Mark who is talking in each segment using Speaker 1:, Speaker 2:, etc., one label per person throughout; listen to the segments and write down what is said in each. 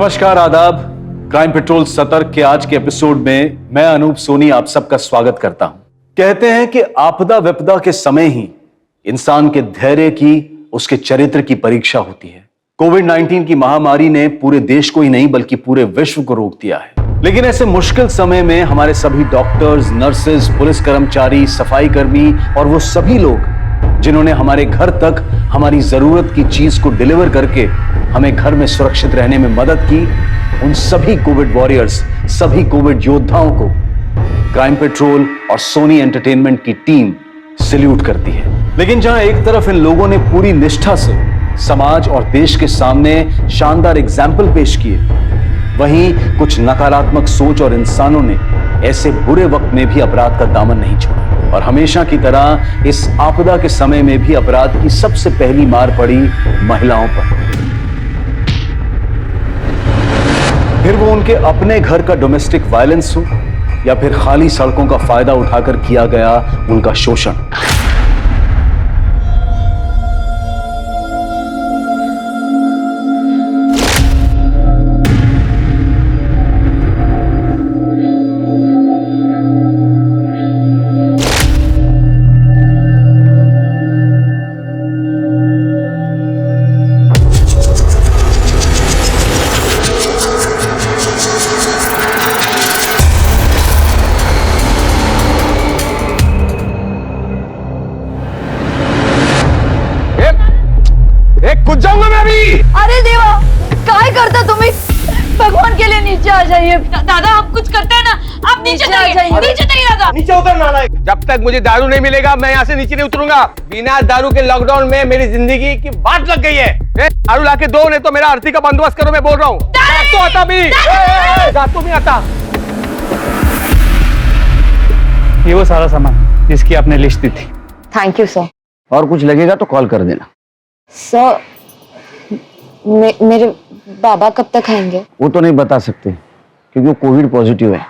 Speaker 1: नमस्कार, आदाब। Crime petrol सतर्क के आज के एपिसोड में मैं अनूप सोनी आप सबका स्वागत करता हूं। कहते हैं कि आपदा विपदा के समय ही इंसान के धैर्य की, उसके चरित्र की परीक्षा होती है। कोविड-19 की महामारी ने पूरे देश को ही नहीं बल्कि पूरे विश्व को रोक दिया है। लेकिन ऐसे मुश्किल समय में हमारे सभी डॉक्टर्स, नर्सेज, पुलिस कर्मचारी, सफाई कर्मी और वो सभी लोग जिन्होंने हमारे घर तक हमारी जरूरत की चीज को डिलीवर करके हमें घर में सुरक्षित रहने में मदद की, उन सभी कोविड वॉरियर्स, सभी कोविड योद्धाओं को क्राइम पेट्रोल और सोनी एंटरटेनमेंट की टीम सैल्यूट करती है। लेकिन जहां एक तरफ इन लोगों ने पूरी निष्ठा से समाज और देश के सामने शानदार एग्जाम्पल पेश किए, वहीं कुछ नकारात्मक सोच और इंसानों ने ऐसे बुरे वक्त में भी अपराध का दामन नहीं छोड़ा और हमेशा की तरह इस आपदा के समय में भी अपराध की सबसे पहली मार पड़ी महिलाओं पर। फिर वो उनके अपने घर का डोमेस्टिक वायलेंस हो या फिर खाली सड़कों का फायदा उठाकर किया गया उनका शोषण।
Speaker 2: कुछ जाऊंगा मैं अभी।
Speaker 3: अरे देवा, काय करता तुम्ही? भगवान के लिए नीचे आ जाइए। दादा हम कुछ करते हैं ना, आप नीचे जाइए। नीचे नहीं दादा,
Speaker 2: नीचे उतर नालायक। जब तक मुझे दारू नहीं मिलेगा मैं यहाँ से नीचे नहीं उतरूंगा। बिना दारू के लॉकडाउन में मेरी जिंदगी की बात लग गई है। दारू लाके दो, नहीं तो मेरा आरती का बंदोबस्त करो। मैं बोल रहा हूँ तो आता भी जातू भी आता।
Speaker 4: ये वो सारा सामान जिसकी आपने लिस्ट दी थी।
Speaker 3: Thank you sir.
Speaker 5: और कुछ लगेगा तो कॉल कर देना।
Speaker 3: सर मेरे बाबा कब तक आएंगे?
Speaker 5: वो तो नहीं बता सकते क्योंकि वो कोविड पॉजिटिव है।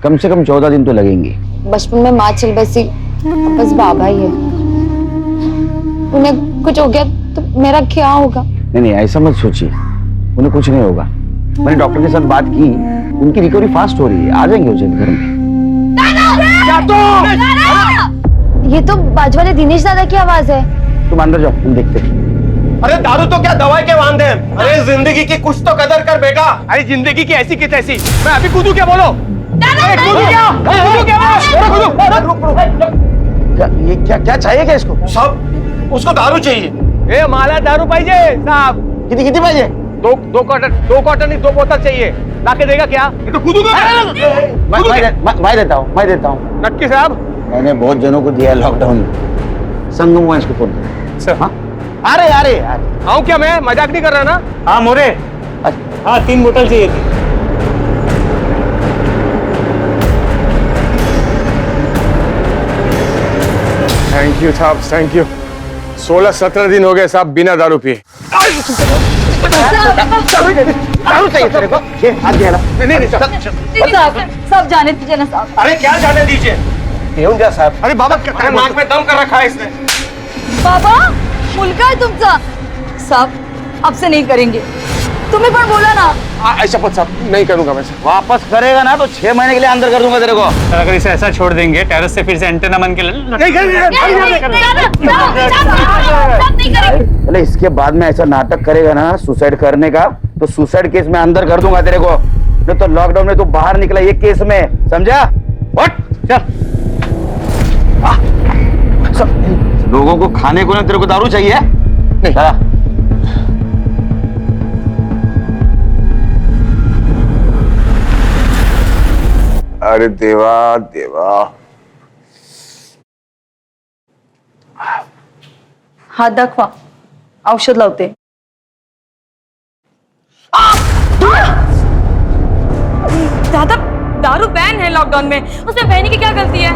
Speaker 5: कम से कम 14 दिन तो लगेंगे।
Speaker 3: बचपन में माँ चल बसी, अब बस बाबा ही है। उन्हें कुछ हो गया तो मेरा क्या होगा?
Speaker 5: नहीं, ऐसा मत सोचिए, उन्हें कुछ नहीं होगा। मैंने डॉक्टर के साथ बात की, उनकी रिकवरी फास्ट हो रही है। आ जाएंगे उसे घर में।
Speaker 3: ये तो बाजू वाले दिनेश दादा की आवाज है।
Speaker 5: तुम अंदर जाओ, हम देखते हैं।
Speaker 2: अरे दारू तो क्या दवाई के वांदे हैं। अरे जिंदगी की कुछ तो कदर कर बेटा। अरे जिंदगी की ऐसी की तैसी। मैं अभी कूदू क्या? बोलो कूदू क्या? कूदू क्या? कूदू।
Speaker 5: ये क्या चाहिए क्या इसको?
Speaker 2: सब उसको दारू चाहिए। ए माला दारू पाइजे साहब।
Speaker 5: कितनी पाइजे?
Speaker 2: दो क्वार्टर नहीं, 2 बोतल चाहिए। लाके देगा क्या? तो कूदू
Speaker 5: मैं देता हूँ।
Speaker 2: नक्की साहब,
Speaker 5: मैंने बहुत जनों को दिया लॉकडाउन में। संगम हुआ इसको फोन
Speaker 2: सर।
Speaker 5: हाँ? अरे
Speaker 2: आऊं क्या? मैं मजाक नहीं कर रहा ना।
Speaker 4: हाँ मोरे, हाँ 3 बोतल चाहिए थी।
Speaker 2: थैंक यू साहब, थैंक यू। 16-17 दिन हो गए साहब बिना दारू पिए।
Speaker 5: दारू चाहिए तेरे को? ये हाथ दिया ना।
Speaker 2: नहीं
Speaker 3: सब जाने दीजिए ना साहब।
Speaker 2: अरे क्या जाने दीजिए? साहब। अरे बाबा नाक में दम कर रखा है इसने।
Speaker 3: बाबा मुलगा है तुमचा। साहब अब से नहीं करेंगे, तुम्हें पर बोला ना।
Speaker 2: ऐसा पद साहब नहीं करूंगा मैं।
Speaker 5: वापस करेगा ना तो 6 महीने के लिए अंदर कर दूंगा तेरे को।
Speaker 4: अगर इसे ऐसा छोड़ देंगे टेरेस से फिर से एंटेना बन के
Speaker 5: चले, इसके बाद में ऐसा नाटक करेगा ना सुसाइड करने का, तो सुसाइड केस में अंदर कर दूंगा तेरे को। नहीं तो लॉकडाउन में तू बाहर निकला ये केस में, समझा? चल। लोगों को खाने को ना तेरे को दारू चाहिए? नहीं।
Speaker 2: अरे देवा देवा।
Speaker 3: हात दाखवा, औषध लावते।
Speaker 6: दादा दारू बैन है लॉकडाउन में, उसमें बहनी की क्या गलती है?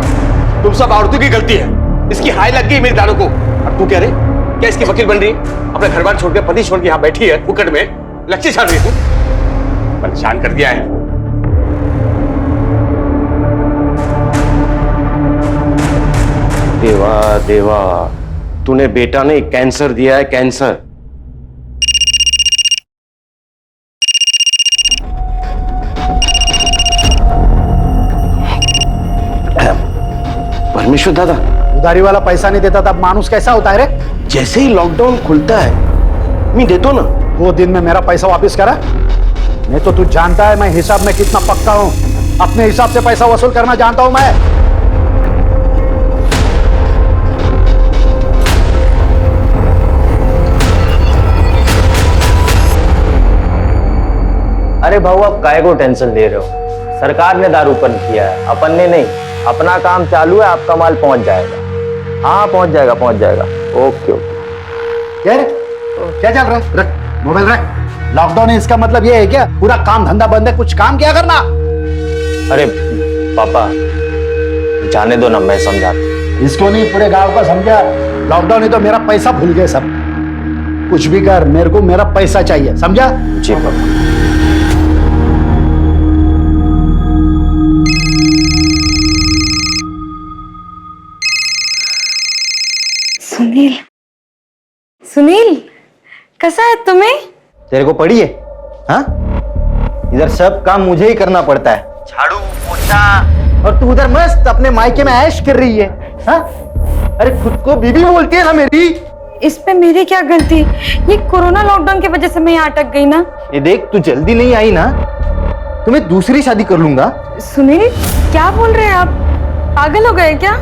Speaker 2: तुम सब औरतों की गलती है। इसकी हाय लग गई मेरी दारू को। अब तू क्या रे? क्या इसकी वकील बन रही है? अपने घर बार छोड़ के, पति छोड़ के यहाँ बैठी है फुकट में, लक्ष्य छाड़ रही है। तू परेशान कर दिया है। देवा देवा, तूने बेटा ने कैंसर दिया है, कैंसर।
Speaker 5: विश्व दादा,
Speaker 7: उधारी वाला पैसा नहीं देता तब मानुस कैसा होता है रे?
Speaker 5: जैसे ही लॉकडाउन खुलता है मैं देता ना।
Speaker 7: 2 दिन में मेरा पैसा वापस करा। नहीं तो तू जानता है मैं हिसाब में कितना पक्का हूँ। अपने हिसाब से पैसा वसूल करना जानता हूँ मैं।
Speaker 8: अरे भाऊ, आप काहे को टेंशन ले रहे हो? सरकार ने दारू बंद किया है, अपन ने नहीं। अपना काम चालू है, आपका माल पहुंच जाएगा। हाँ, पहुंच जाएगा, पहुंच जाएगा। Okay okay.
Speaker 7: क्या रे? क्या चल रहा है? रख मोबाइल रख। लॉकडाउन है इसका मतलब ये है क्या पूरा काम धंधा बंद है? कुछ काम क्या करना?
Speaker 8: अरे पापा, जाने दो ना, मैं समझाता।
Speaker 7: इसको नहीं पूरे गांव को समझा। लॉकडाउन है तो मेरा पैसा भूल गए सब। कुछ भी कर, मेरे को मेरा पैसा चाहिए, समझा?
Speaker 8: जी पापा।
Speaker 6: सुनील, सुनील, कैसा है तुम्हें?
Speaker 8: तेरे को पड़ी है? हाँ, इधर सब काम मुझे ही करना पड़ता है, झाड़ू पोछा, और तू उधर मस्त अपने मायके में ऐश कर रही है। हाँ, अरे खुद को बीबी बोलती है ना मेरी।
Speaker 6: इस पे मेरी क्या गलती? ये कोरोना लॉकडाउन की वजह से मैं यहाँ अटक गई ना।
Speaker 8: ये देख, तू जल्दी नहीं आई ना तो मैं दूसरी शादी कर लूंगा।
Speaker 6: सुनील, क्या बोल रहे हैं आप? पागल हो गए क्या?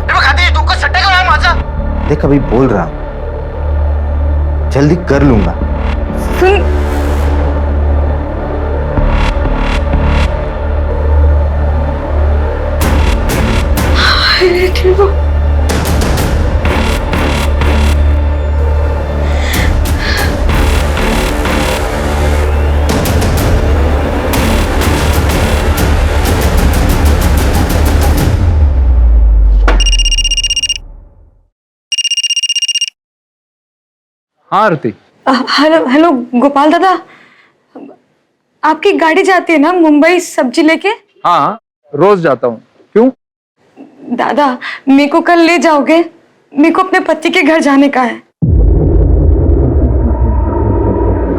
Speaker 8: देख, अभी बोल रहा हूं, जल्दी कर लूंगा।
Speaker 6: सुन, ठीक हो?
Speaker 4: हाँ आरती।
Speaker 6: हेलो हेलो गोपाल दादा, आपकी गाड़ी जाती है ना मुंबई सब्जी लेके?
Speaker 4: हाँ, रोज जाता हूँ। क्यों?
Speaker 6: दादा, मेरे को कल ले जाओगे? मेरे को अपने पति के घर जाने का है।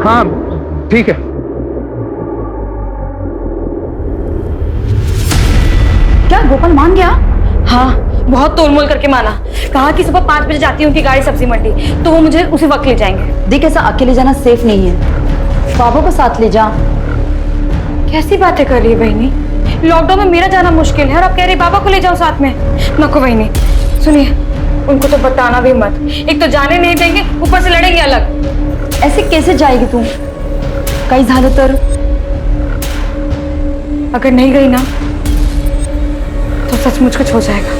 Speaker 4: हाँ ठीक है।
Speaker 6: क्या गोपाल मान गया? हाँ, बहुत तोलमोल करके माना। कहा कि सुबह 5 बजे जाती है उनकी गाड़ी सब्जी मंडी, तो वो मुझे उसी वक्त ले जाएंगे।
Speaker 3: देख, ऐसा अकेले जाना सेफ नहीं है, बाबा को साथ ले जा।
Speaker 6: कैसी बातें कर रही है बहनी? लॉकडाउन में मेरा जाना मुश्किल है और आप कह रही बाबा को ले जाओ साथ में। नको बहनी, सुनिए, उनको तो बताना भी मत। एक तो जाने नहीं देंगे, ऊपर से लड़ेंगे अलग।
Speaker 3: ऐसे कैसे जाएगी तू? काही झालं तर?
Speaker 6: अगर नहीं गई ना तो सचमुच कुछ हो जाएगा।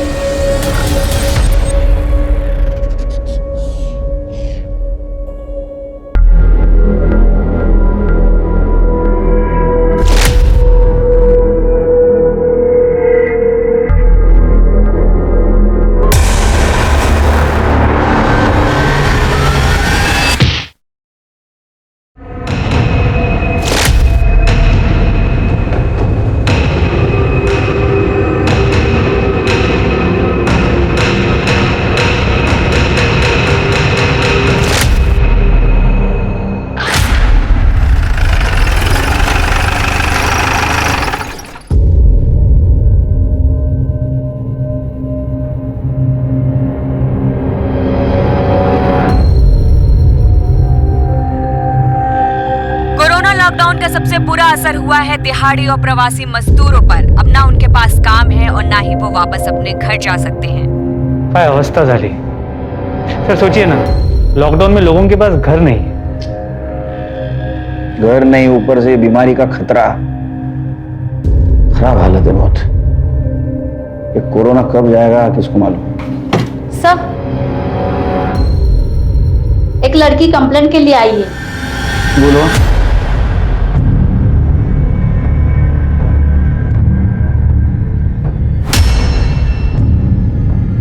Speaker 9: लॉकडाउन का सबसे बुरा असर हुआ है दिहाड़ी और प्रवासी मजदूरों पर। अब ना उनके पास काम है और ना ही वो वापस अपने घर जा सकते हैं।
Speaker 4: काय अवस्था झाली सर। सोचिए ना, लॉकडाउन में लोगों के पास घर नहीं है।
Speaker 5: घर नहीं, ऊपर से बीमारी का खतरा। खराब हालत है बहुत। ये कोरोना कब जाएगा किसको मालूम।
Speaker 3: सब एक लड़की कंप्लेंट के लिए आई है।
Speaker 5: बोलो।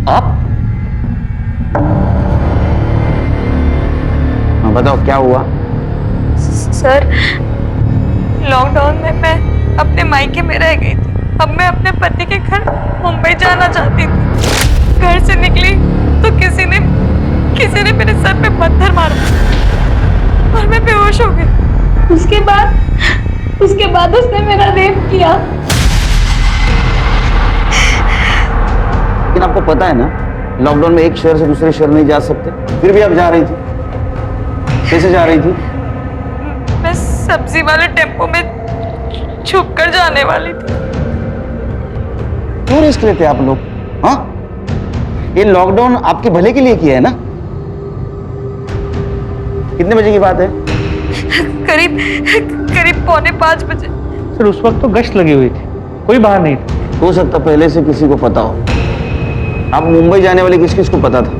Speaker 5: आप? हाँ बताओ क्या हुआ?
Speaker 6: सर, लॉकडाउन में मैं अपने मायके में रह गई थी। अब मैं अपने पति के घर मुंबई जाना चाहती थी। घर से निकली तो किसी ने मेरे सर पे पत्थर मारा और मैं बेहोश हो गई। उसके बाद उसने मेरा रेप किया।
Speaker 5: लेकिन आपको पता है ना लॉकडाउन में एक शहर से दूसरे शहर नहीं जा सकते, फिर भी आप जा रही थी। कैसे जा रही थी?
Speaker 6: मैं सब्जी वाले टेम्पो में छुप कर जाने वाली थी।
Speaker 5: क्यों रिस्क लेते आप लोग? हाँ, ये लॉकडाउन आपके भले के लिए किया है ना? कितने बजे की बात है?
Speaker 6: करीब 4:45 बजे।
Speaker 4: सर उस वक्त तो गश्त लगी हुई थी, कोई बाहर नहीं था।
Speaker 5: हो सकता पहले से किसी को पता हो। आप मुंबई जाने वाले किस किस को पता था?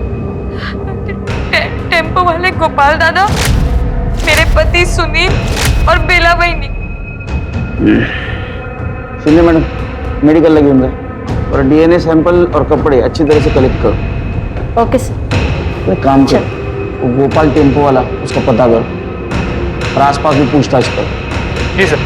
Speaker 6: टेम्पो वाले गोपाल दादा, मेरे पति सुनील और बेला बहनी।
Speaker 5: सुनिए मैडम, मेडिकल लगे होंगे और डीएनए सैंपल और कपड़े अच्छी तरह से कलेक्ट करो।
Speaker 3: Okay sir.
Speaker 5: एक काम करो, वो गोपाल टेम्पो वाला, उसका पता करो और आसपास भी पूछताछ करो।
Speaker 4: जी सर।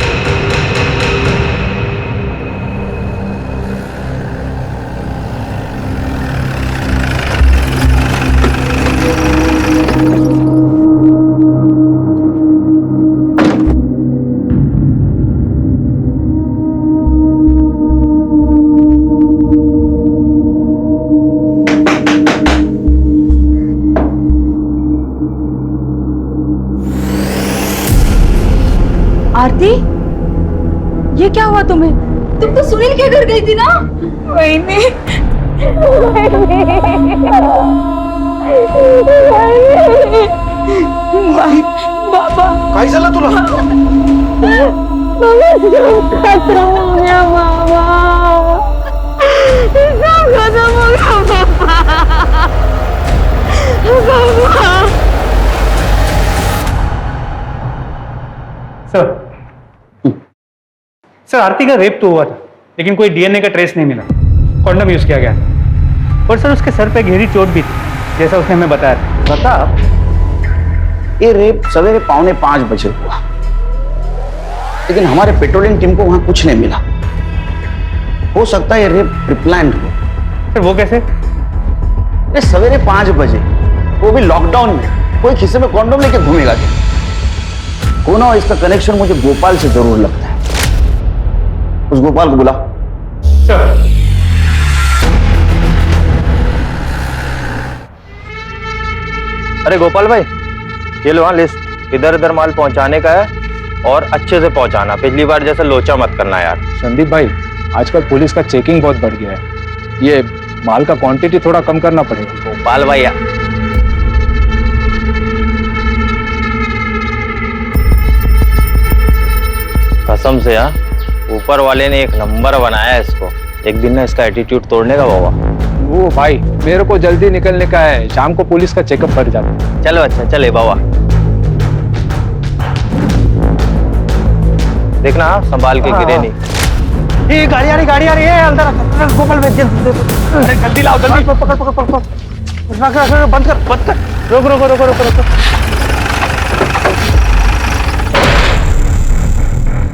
Speaker 3: आरती, ये क्या हुआ तुम्हें? तुम तो सुनील के घर गई थी ना?
Speaker 6: वही नहीं।
Speaker 3: बाबा
Speaker 7: काय झालं तुला?
Speaker 3: खतरा हो गया बाबा, सब खत्म हो गया बाबा।
Speaker 4: सर आरती का रेप तो हुआ था, लेकिन कोई डीएनए का ट्रेस नहीं मिला। कॉन्डम यूज किया गया और सर उसके सर पे गहरी चोट भी थी, जैसा उसने हमें बताया था।
Speaker 5: बता, ये रेप सवेरे 4:45 बजे हुआ, लेकिन हमारे पेट्रोलिंग टीम को वहां कुछ नहीं मिला। हो सकता है ये रेप प्रीप्लान्ड हो।
Speaker 4: सर वो कैसे?
Speaker 5: ये सवेरे 5 बजे, वो भी लॉकडाउन में, कोई खिस्से में कॉन्डोम लेके घूमेगा क्या? कौन हो, इसका कनेक्शन मुझे गोपाल से जरूर लगता है। उस गोपाल को बुला।
Speaker 4: सर
Speaker 8: अरे गोपाल भाई, ये लो हाँ लिस्ट, इधर इधर माल पहुंचाने का है और अच्छे से पहुंचाना। पिछली बार जैसा लोचा मत करना यार।
Speaker 10: संदीप भाई, आजकल पुलिस का चेकिंग बहुत बढ़ गया है, ये माल का क्वांटिटी थोड़ा कम करना पड़ेगा।
Speaker 8: गोपाल भाई कसम से हाँ, ऊपर वाले ने एक नंबर बनाया है इसको। एक दिन ना इसका एटीट्यूड तोड़ने का बाबा।
Speaker 10: वो भाई, मेरे को जल्दी निकलने का है, शाम को पुलिस का चेकअप कर जाता है।
Speaker 8: चलो अच्छा, चले बाबा। देखना हाँ, संभाल के गिरे नहीं।
Speaker 4: ये गाड़ी आ रही है, अंदर गोपाल भाई जल्दी लाओ, जल्दी पकड़ बंद कर। रोको।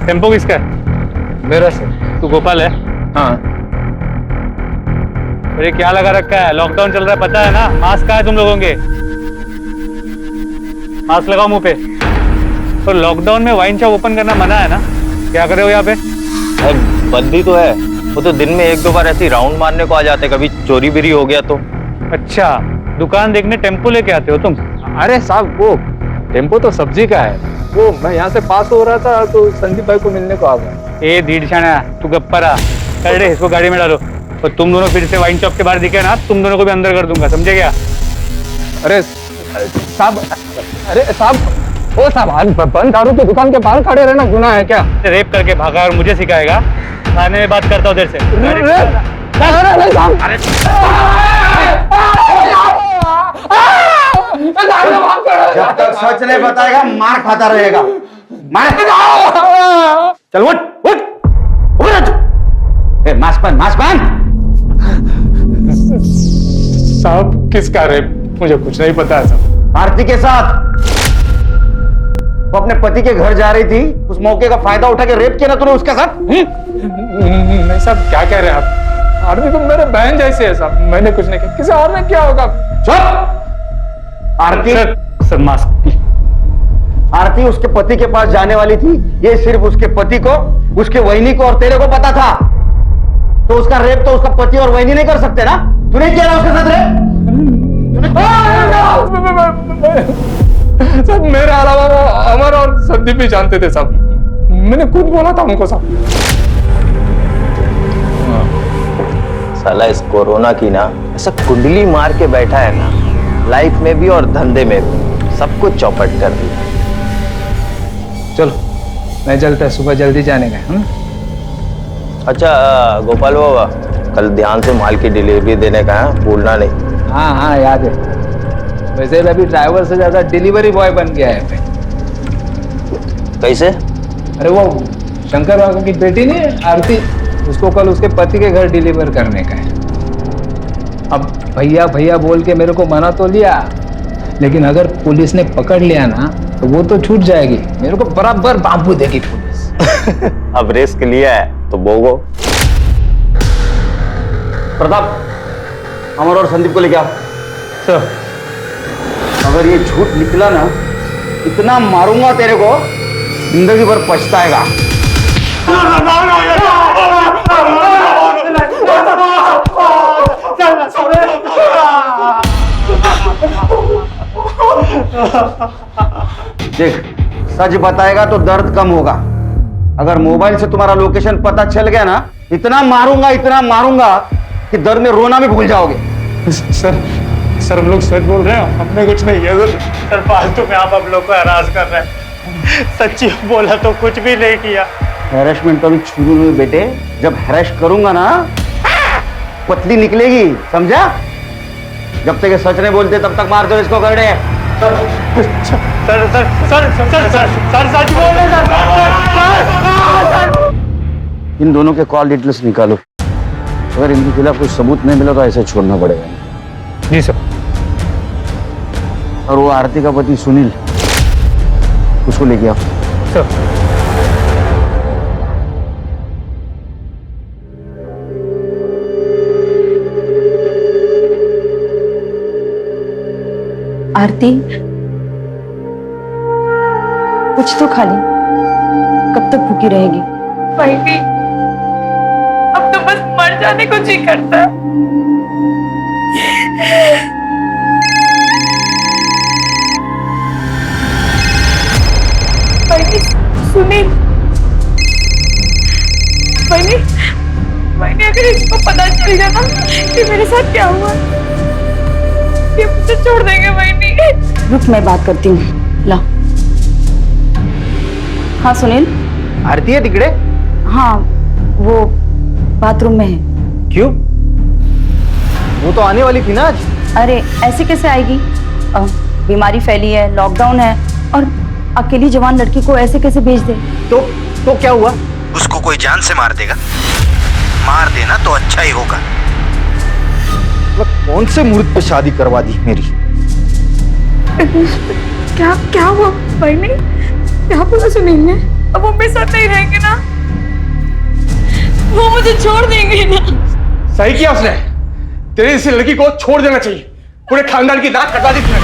Speaker 4: टेम्पो किसका है?
Speaker 10: मेरा सर।
Speaker 4: तू गोपाल है?
Speaker 10: हाँ।
Speaker 4: अरे क्या लगा रखा है? लॉकडाउन चल रहा है, पता है ना? मास्क कहाँ है तुम लोगों के? मास्क लगाओ मुंह पे। तो लॉकडाउन में वाइन शॉप ओपन करना मना है ना? क्या कर रहे हो यहाँ पे?
Speaker 8: बंदी तो है, वो तो दिन में 1-2 बार ऐसी राउंड मारने को आ जाते, कभी चोरी बिरी हो गया तो।
Speaker 4: अच्छा, दुकान देखने टेम्पो लेके आते हो तुम?
Speaker 10: अरे साहब, वो टेम्पो तो सब्जी का है, वो मैं यहाँ से पास हो रहा था तो संदीप भाई को मिलने को आ गया।
Speaker 4: ए दीडशाना, तू गप्परा कर दे, इसको गाड़ी में डालो। और तुम दोनों फिर से वाइन शॉप के बाहर दिखे ना, तुम दोनों को भी अंदर कर दूंगा, समझे क्या?
Speaker 10: अरे साहब, ओ साहब, आज बंद दारू की दुकान के बाहर खड़े रहना गुनाह है क्या?
Speaker 4: रेप करके भागा और मुझे सिखाएगा? थाने में बात करता हूँ देर से।
Speaker 5: जब तक सच नहीं बताएगा मार खाता रहेगा। मार। चल उठ। मास्क पहन।
Speaker 10: साहब किसका रेप? मुझे कुछ नहीं पता है साहब।
Speaker 5: आरती के साथ वो अपने पति के घर जा रही थी, उस मौके का फायदा उठा के रेप किया ना तूने उसके साथ?
Speaker 10: नहीं साहब, क्या कह रहे हैं आप? आरती तो मेरे बहन जैसे है साहब, मैंने कुछ नहीं किया। किसी और ने क्या होगा?
Speaker 5: चुप। आरती
Speaker 4: सर मास्क।
Speaker 5: आरती उसके पति के पास जाने वाली थी, ये सिर्फ उसके पति को, उसके वहिनी को और तेरे को पता था। तो उसका रेप तो उसका पति और वहिनी नहीं कर सकते ना? तूने क्या उसके साथ रे?
Speaker 10: सब मेरे अलावा अमर और संदीप भी जानते थे सब। मैंने खुद बोला था उनको सब।
Speaker 8: साला इस कोरोना की ना ऐसा कुंडली मार के बैठा है ना, लाइफ में भी और धंधे में भी सब कुछ चौपट कर दिया।
Speaker 10: चलो मैं चलता है, सुबह जल्दी जाने का।
Speaker 8: अच्छा गोपाल बाबा, कल ध्यान से माल की डिलीवरी देने का है, भूलना नहीं।
Speaker 10: हाँ हाँ याद है। वैसे भी अभी ड्राइवर से ज्यादा डिलीवरी बॉय बन गया है मैं।
Speaker 8: कैसे?
Speaker 10: अरे वो शंकर बाबू की बेटी नहीं आरती, उसको कल उसके पति के घर डिलीवर करने का है। अब भैया भैया बोल के मेरे को मना तो लिया, लेकिन अगर पुलिस ने पकड़ लिया ना तो वो तो छूट जाएगी, मेरे को बराबर बांबू देगी पुलिस।
Speaker 8: अब रिस्क लिया है तो भोगो।
Speaker 5: प्रताप, अमर और संदीप को लेके आओ।
Speaker 10: सर
Speaker 5: अगर ये झूठ निकला ना, इतना मारूंगा तेरे को, जिंदगी भर पछताएगा। देख, सच बताएगा तो दर्द कम होगा। अगर मोबाइल से तुम्हारा लोकेशन पता चल गया ना, इतना मारूंगा कि दर्द में रोना भी भूल जाओगे।
Speaker 4: सर हम लोग सच बोल रहे हैं, हमने कुछ नहीं किया सर। फालतू में आप लोग को हरास कर रहे हैं। सच्ची बोला तो कुछ भी नहीं किया।
Speaker 5: हैरेसमेंट तो अभी शुरू हुई बेटे, जब हैरेस करूंगा ना पतली निकलेगी, समझा? जब तक ये सच नहीं बोलते तब तक मार दो इसको गड़े।
Speaker 4: सर सच बोल रहे सर।
Speaker 5: इन दोनों के कॉल डिटेल्स निकालो। अगर इनके खिलाफ कोई सबूत नहीं मिला तो ऐसे छोड़ना पड़ेगा।
Speaker 10: जी सर।
Speaker 5: और वो आरती का पति सुनील, उसको लेके आओ।
Speaker 10: सर
Speaker 3: आरती, कुछ तो खा ली, कब तक भूखी रहेगी?
Speaker 6: भाई भी अब तो बस मर जाने को जी करता है। भाई सुनील, भाई अगर इसको पता चल गया ना कि मेरे साथ क्या हुआ, ये मुझे छोड़ देंगे। भाई
Speaker 3: रुक, मैं बात करती हूँ। ला। हाँ सुनील।
Speaker 8: आरती है तिकड़े?
Speaker 3: हाँ, वो बाथरूम में है।
Speaker 8: क्यों? वो तो आने वाली थी ना आज।
Speaker 3: अरे ऐसे कैसे आएगी? बीमारी फैली है, लॉकडाउन है, और अकेली जवान लड़की को ऐसे कैसे भेज दे?
Speaker 8: तो क्या हुआ?
Speaker 11: उसको कोई जान से मार देगा। मार देना तो अच्छा ही होगा।
Speaker 8: कौन से मुहूर्त पे शादी करवा दी मेरी?
Speaker 6: क्या हुआ भाई ने? क्या बोला सुनील ने? अब वो मेरे साथ नहीं रहेंगे ना, वो मुझे छोड़ देंगे ना।
Speaker 2: सही किया उसने। तेरे इस लड़की को छोड़ देना चाहिए। पूरे खानदान की नाक कटवा दी तूने।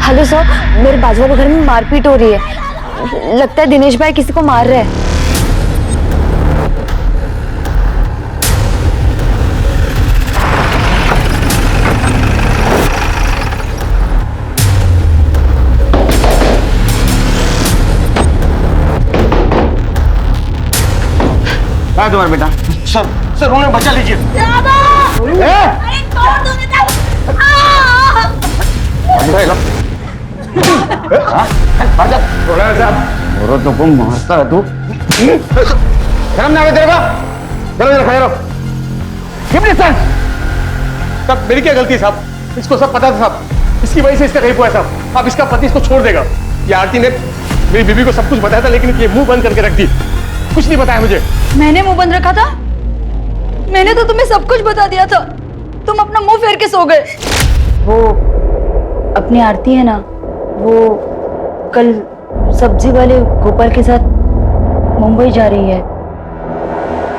Speaker 3: हेलो सर, मेरे बाजू वाले घर में मारपीट हो रही है। लगता है दिनेश भाई किसी को मार रहे हैं।
Speaker 5: कहाँ तुम्हारा बेटा?
Speaker 4: सर उन्हें बचा लीजिए।
Speaker 5: और तो तुम मारता है तू। शर्म ना आवे तेरे को? चलो इधर खड़े रहो।
Speaker 2: साहब मेरी क्या गलती है साहब? इसको सब पता था साहब। इसकी वजह से इसका रेप हुआ है साहब। अब इसका पति इसको छोड़ देगा। ये आरती ने मेरी बीबी को सब कुछ बताया था, लेकिन ये मुंह बंद करके रख दी। कुछ नहीं बताया मुझे।
Speaker 3: मैंने मुंह बंद रखा था? मैंने तो तुम्हें सब कुछ बता दिया था। तुम अपना मुंह फेर के सो गए। वो अपनी आरती है ना, वो कल सब्जी वाले गोपाल के साथ मुंबई जा रही है।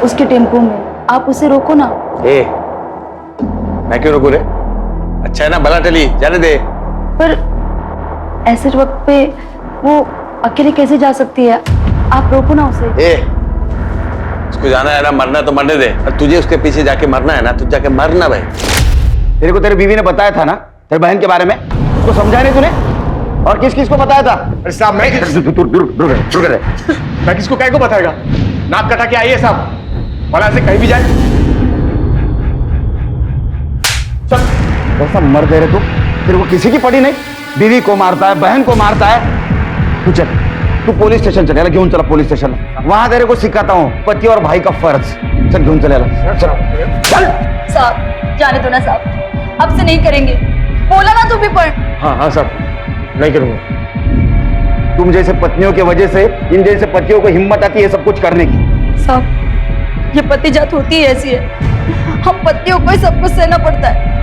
Speaker 3: उसके टेम्पो में आप उसे रोको ना।
Speaker 2: मैं क्यों रोकू रे? अच्छा है ना, भला टली, जाने दे।
Speaker 3: पर ऐसे वक्त पे वो अकेले कैसे जा सकती है? आप रोको ना उसे।
Speaker 2: ए, उसको जाना है ना, मरना तो मरने दे, और तुझे उसके पीछे जाके मरना है ना, तू जाके मरना भाई।
Speaker 5: तेरे को तेरी बीवी ने बताया था ना तेरे बहन के बारे में, उसको समझा नहीं तूने? और किस किस को बताया था?
Speaker 2: अरे साहब मैं किसको क्या को बताएगा? नाक कटा के आइए साहब, भला से कहीं भी जाए। चल।
Speaker 5: कैसा मर दे रहे तू? तेरे को किसी की पड़ी नहीं, बीवी को मारता है, बहन को मारता है। तू चल, तू पुलिस स्टेशन चलेगा, घेऊन चला पुलिस स्टेशन, वहां तेरे को सिखाता हूँ पति और भाई का फर्ज। चल घेऊन चलेगा, चल।
Speaker 3: साहब जाने दो ना साहब, अब से नहीं करेंगे, बोला ना तू भी पर।
Speaker 2: हाँ साहब, नहीं करूंगा।
Speaker 5: तुम जैसे पत्नियों की वजह से इन जैसे पतियों को हिम्मत आती है सब कुछ करने की।
Speaker 3: साहब ये पति जात होती है ऐसी है, हम पतियों को ही सब कुछ सहना पड़ता है।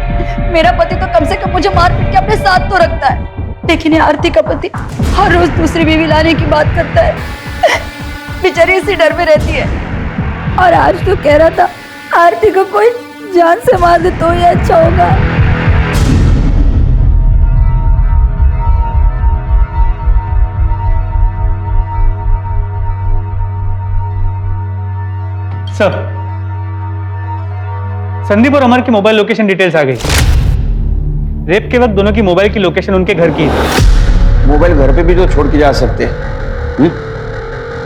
Speaker 3: मेरा पति तो कम से कम मुझे मार पीट के अपने साथ तो रखता है, लेकिन ये आरती का पति हर रोज दूसरी बीवी लाने की बात करता है। बेचारी इसी डर में रहती है। और आज तो कह रहा था आरती को कोई जान से मार दे तो ये अच्छा होगा।
Speaker 4: सर, संदीप और अमर की मोबाइल लोकेशन डिटेल्स आ गई। रेप के वक्त दोनों की मोबाइल की लोकेशन उनके घर की है।
Speaker 5: मोबाइल घर पे भी तो छोड़ के जा सकते हैं।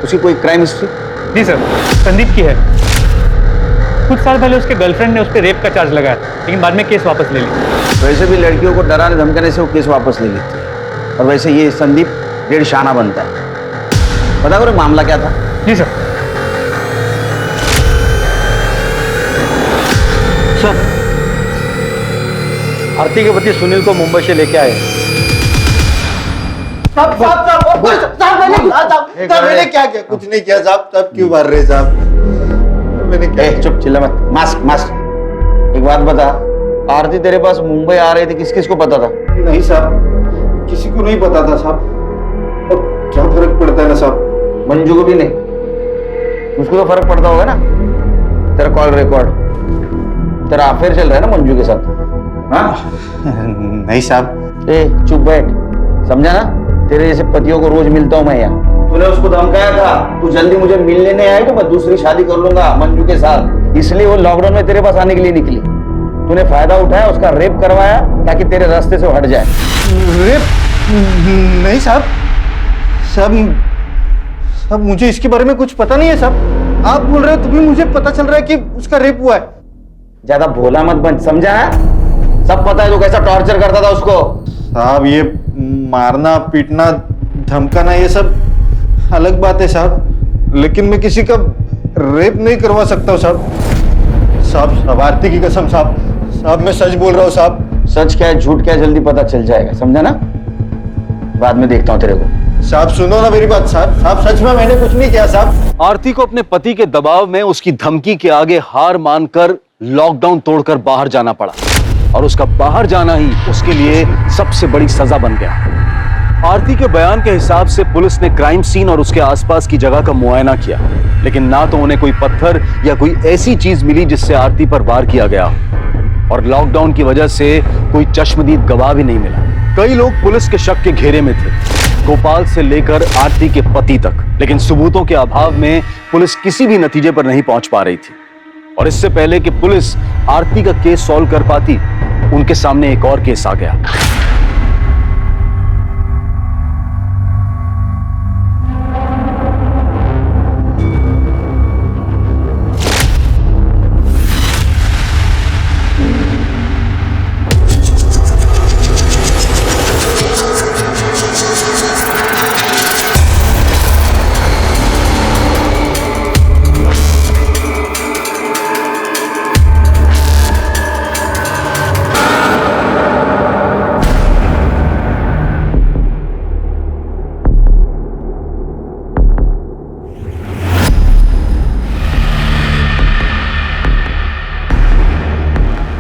Speaker 5: उसकी कोई क्राइम हिस्ट्री?
Speaker 4: जी सर, संदीप की है। कुछ साल पहले उसके गर्लफ्रेंड ने उस पर रेप का चार्ज लगाया, लेकिन बाद में केस वापस ले लिया।
Speaker 5: वैसे भी लड़कियों को डराने धमकाने से वो केस वापस ले लेती है। और वैसे ये संदीप डेढ़ शाना बनता है। पता करो मामला क्या था?
Speaker 4: जी सर।
Speaker 8: सर, आरती के पति सुनील को मुंबई से लेके आए।
Speaker 11: मैंने क्या किया? कुछ नहीं किया साहब। तब क्यों मार रहे साहब? मैंने क्या?
Speaker 5: चुप, चिल्ला मत। Mask mask. एक बात बता, आरती तेरे पास मुंबई आ रही थी, किस किस को पता था?
Speaker 11: नहीं साहब, किसी को नहीं पता था साहब। और क्या फर्क पड़ता है ना साहब?
Speaker 5: मंजू को भी नहीं? उसको तो फर्क पड़ता होगा ना। तेरा कॉल रिकॉर्ड, तेरा अफेयर चल रहा है ना मंजू के साथ? हाँ?
Speaker 11: नहीं साहब।
Speaker 5: ए चुप बैठ, समझा ना? तेरे जैसे पतियों को रोज मिलता हूं मैं यहाँ। तूने उसको धमकाया था, तू जल्दी मुझे मिलने नहीं आई तो मैं दूसरी शादी कर लूंगा मंजू के साथ, इसलिए वो लॉकडाउन में तेरे पास आने के लिए निकली। तूने फायदा उठाया, उसका रेप करवाया ताकि तेरे रास्ते से हट जाए।
Speaker 11: रेप? नहीं साहब। सब मुझे इसके बारे में कुछ पता नहीं है साहब। आप बोल रहे हो तो भी मुझे पता चल रहा है कि उसका रेप हुआ है।
Speaker 5: ज्यादा भोला मत बन, समझा ना? सब पता है तू कैसा टॉर्चर करता था उसको।
Speaker 11: साहब ये मारना पीटना धमकाना ये सब अलग बात है साहब, लेकिन मैं किसी का रेप नहीं करवा सकता हूँ साहब। साहब आरती की कसम साहब मैं सच बोल रहा हूँ साहब।
Speaker 5: सच क्या है झूठ क्या है जल्दी पता चल जाएगा, समझा ना? बाद में देखता हूँ तेरे को।
Speaker 11: साहब सुनो ना मेरी बात साहब सच में मैंने कुछ नहीं किया साहब।
Speaker 1: आरती को अपने पति के दबाव में उसकी धमकी के आगे हार मानकर लॉकडाउन तोड़कर बाहर जाना पड़ा, और उसका बाहर जाना ही उसके लिए सबसे बड़ी सजा बन गया। आरती के बयान के हिसाब से पुलिस ने क्राइम सीन और उसके आसपास की जगह का मुआयना किया, लेकिन ना तो उन्हें कोई पत्थर या कोई ऐसी चीज मिली जिससे आरती पर वार किया गया, और लॉकडाउन की वजह से कोई चश्मदीद गवाह भी नहीं मिला। कई लोग पुलिस के शक के घेरे में थे, गोपाल से लेकर आरती के पति तक, लेकिन सबूतों के अभाव में पुलिस किसी भी नतीजे पर नहीं पहुंच पा रही थी। और इससे पहले कि पुलिस आरती का केस सॉल्व कर पाती, उनके सामने एक और केस आ गया।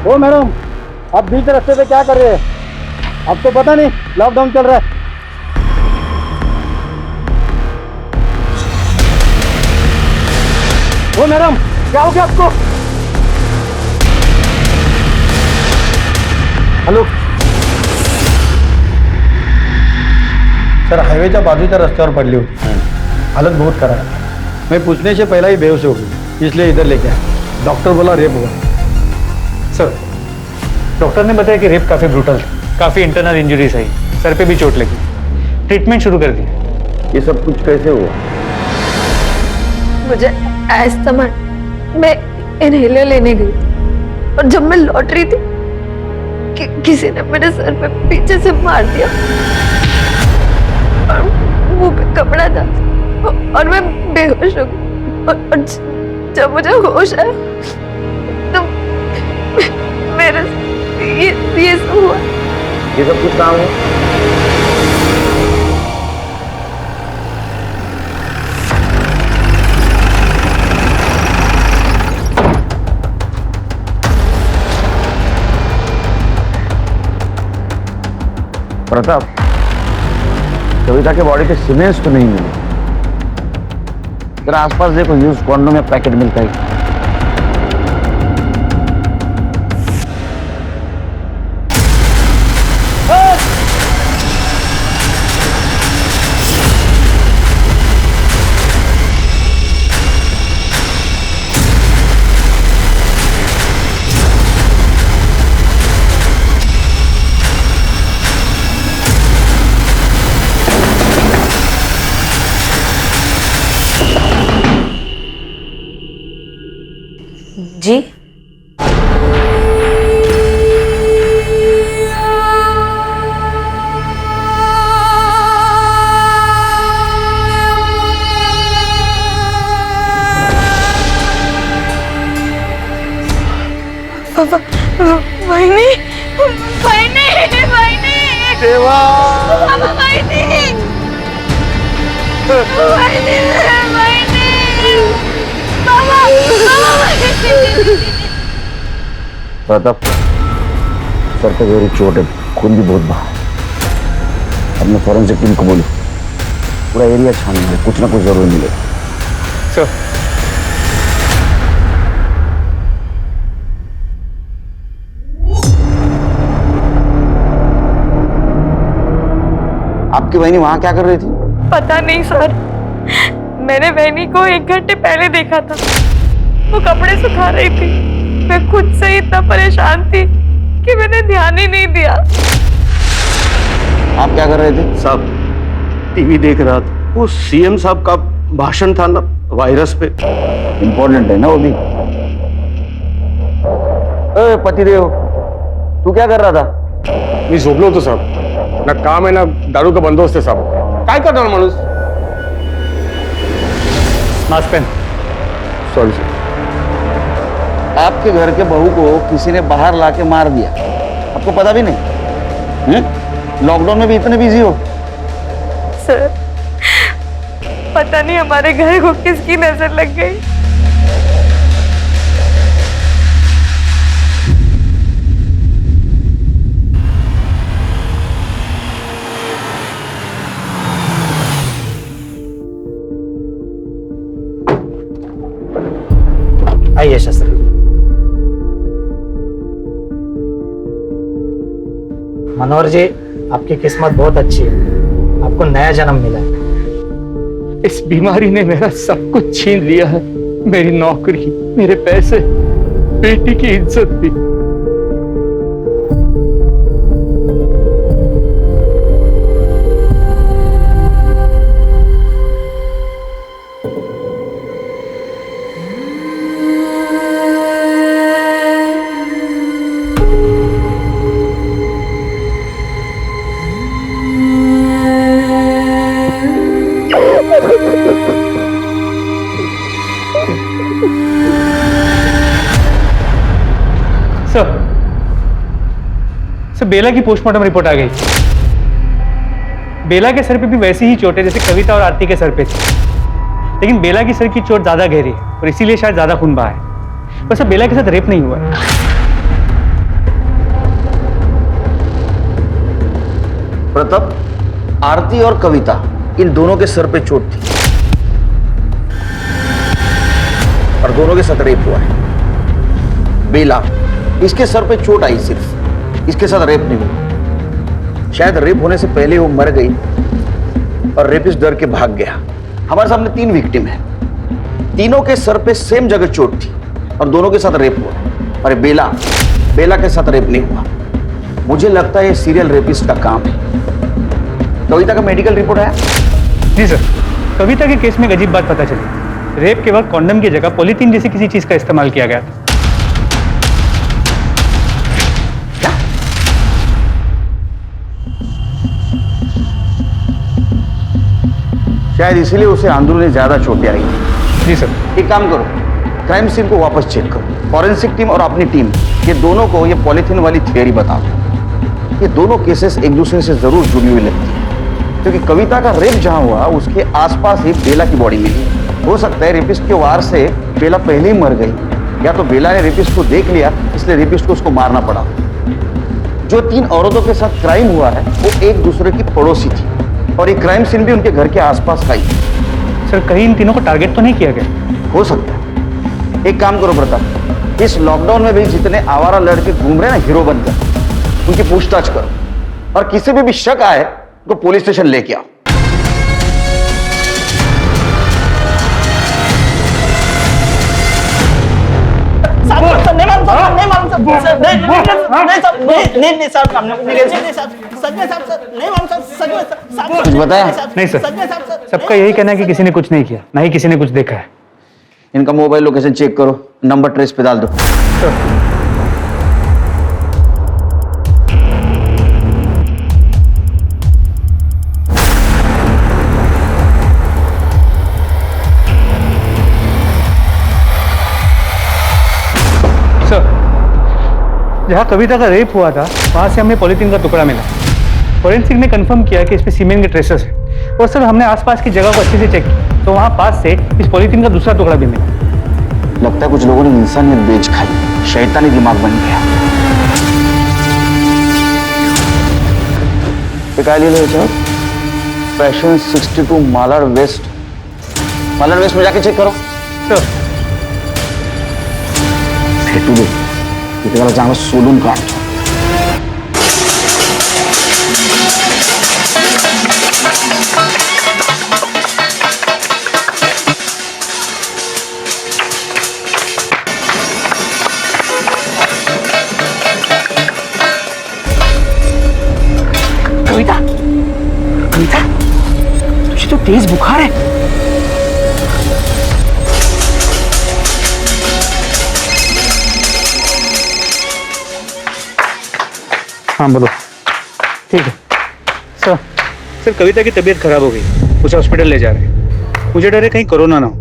Speaker 7: ओ मैडम, आप बीच रास्ते पे क्या कर रहे हैं? अब तो पता नहीं लॉकडाउन चल रहा है। ओ मैडम, क्या हो गया आपको?
Speaker 4: हॅलो सर, हायवेच्या बाजूच्या रस्त्यावर पडली होती, हालत बहुत खराब है। मैं पूछने से पहला ही बेहोश हो गई, इसलिए इधर लेके आया। डॉक्टर बोला रेप हुआ।
Speaker 12: सर, डॉक्टर ने बताया कि रेप काफी ब्रूटल था, काफी इंटरनल इंजरीज आई, सर पे भी चोट लगी, ट्रीटमेंट शुरू कर दी।
Speaker 5: ये सब कुछ कैसे हुआ?
Speaker 6: मुझे अस्थमा, मैं इनहेलर लेने गई थी और जब मैं लौट रही थी किसी ने मेरे सर पे पीछे से मार दिया और मुंह पे कपड़ा था और मैं बेहोश हो गई और जब मुझे होश आया तो मेरे ये सब हुआ।
Speaker 5: ये सब कुछ काम है? प्रताप, कविता के बॉडी पे सीमेंट्स तो नहीं मिले। तेरा आसपास देखो, यूज कॉन्डोम या पैकेट मिलता है।
Speaker 9: जी
Speaker 6: वहीनी, वहीनी, वहीनी,
Speaker 2: देवा,
Speaker 6: वहीनी, वहीनी, वहीनी, बाबा,
Speaker 5: प्रताप, सर पे गहरी चोट है, खून भी बहुत बहा है। अब मैं फॉरेंसिक टीम को बोलूं, पूरा एरिया छानना है, कुछ ना कुछ जरूर मिलेगा।
Speaker 12: सर,
Speaker 5: आपकी बहनी वहां क्या कर रही थी?
Speaker 6: पता नहीं सर, मैंने बहनी को 1 घंटे पहले देखा था, वो कपड़े सुखा रही थी। मैं खुद से इतना परेशान थी कि मैंने ध्यान ही नहीं दिया।
Speaker 5: आप क्या कर रहे थे?
Speaker 13: साहब, टीवी देख रहा था, वो सीएम साहब का भाषण था ना वायरस पे।
Speaker 5: इंपॉर्टेंट है ना वो भी। पतिदेव, तू क्या कर रहा था?
Speaker 2: मी झोपलो होतो साहब, ना काम आहे ना दारू का बंदोबस्त आहे साहब। काय करणार माणूस?
Speaker 12: मास्क पहन।
Speaker 2: Sorry sir.
Speaker 5: आपके घर के बहू को किसी ने बाहर लाके मार दिया, आपको पता भी नहीं? लॉकडाउन में भी इतने बिजी हो?
Speaker 6: सर, पता नहीं हमारे घर को किसकी नजर लग गई।
Speaker 4: आइए शस्त्र। मनोहर जी, आपकी किस्मत बहुत अच्छी है, आपको नया जन्म मिला है।
Speaker 12: इस बीमारी ने मेरा सब कुछ छीन लिया है, मेरी नौकरी, मेरे पैसे, बेटी की इज्जत भी। सर, बेला की पोस्टमार्टम रिपोर्ट आ गई। बेला के सर पे भी वैसी ही चोट है जैसे कविता और आरती के सर पे थी, लेकिन बेला की सर की चोट ज्यादा गहरी है और इसीलिए शायद ज्यादा खून बहा है। वैसे बेला के साथ रेप नहीं हुआ है।
Speaker 5: प्रताप, आरती और कविता, इन दोनों के सर पे चोट थी और दोनों के साथ रेप हुआ है। बेला, इसके सर पे चोट आई सिर्फ, इसके साथ रेप नहीं हुआ। शायद रेप होने से पहले वो मर गई और रेपिस्ट डर के भाग गया। हमारे सामने 3 विक्टिम है, तीनों के सर पे सेम जगह चोट थी और दोनों के साथ रेप हुआ। और बेला के साथ रेप नहीं हुआ। मुझे लगता है ये सीरियल रेपिस्ट का काम है। कविता का मेडिकल रिपोर्ट आया?
Speaker 12: जी सर, कविता के केस में एक अजीब बात पता चली। रेप के वक्त कॉन्डम की जगह पॉलीथीन जैसी किसी चीज का इस्तेमाल किया गया था।
Speaker 5: शायद इसीलिए उसे अंदरूनी ज्यादा चोटें आई।
Speaker 12: जी सर।
Speaker 5: एक काम करो, क्राइम सीन को वापस चेक करो। फॉरेंसिक टीम और अपनी टीम, ये दोनों को ये पॉलीथीन वाली थियरी बता दो। ये दोनों केसेस एक दूसरे से जरूर जुड़ी हुई लगती है, क्योंकि कविता का रेप जहां हुआ उसके आसपास ही बेला की बॉडी मिली। हो सकता है रेपिस्ट के वार से बेला पहले ही मर गई, या तो बेला ने रेपिस्ट को देख लिया इसलिए रेपिस्ट को उसको मारना पड़ा। जो 3 औरतों के साथ क्राइम हुआ है वो एक दूसरे की पड़ोसी थी और ये क्राइम सीन भी उनके घर के आसपास का ही।
Speaker 12: सर, कहीं इन तीनों को टारगेट तो नहीं किया गया?
Speaker 5: हो सकता है। एक काम करो प्रताप, इस लॉकडाउन में भी जितने आवारा लड़के घूम रहे हैं ना हीरो बनकर, उनकी पूछताछ करो और किसी भी शक आए तो पुलिस स्टेशन लेके आओ। कुछ बताया?
Speaker 12: नहीं सर, सबका यही कहना है कि किसी ने कुछ नहीं किया, ना ही किसी ने कुछ देखा है।
Speaker 5: इनका मोबाइल लोकेशन चेक करो, नंबर ट्रेस पे डाल दो।
Speaker 12: जहाँ कविता का रेप हुआ था वहां से हमें पॉलीथीन का टुकड़ा मिला। फोरेंसिक ने कंफर्म किया कि इस पे सीमेंट के ट्रेसेस है। और सर, हमने आसपास की जगह को अच्छे से चेक किया तो वहां पास से इस पॉलीथीन का दूसरा टुकड़ा भी मिला।
Speaker 5: लगता है कुछ लोगों ने इंसानियत बेच खाई, शैतानी दिमाग बन गया। फैशन 62 मालाड वेस्ट में जाके चेक करो। भेटू दे इथे मला चांगलं सोलून काढतो।
Speaker 8: कविता, तुझे तो तेज बुखार है।
Speaker 12: हाँ बोलो। ठीक है सर, कविता की तबीयत खराब हो गई, उसे हॉस्पिटल ले जा रहे हैं। मुझे डर है कहीं कोरोना ना हो।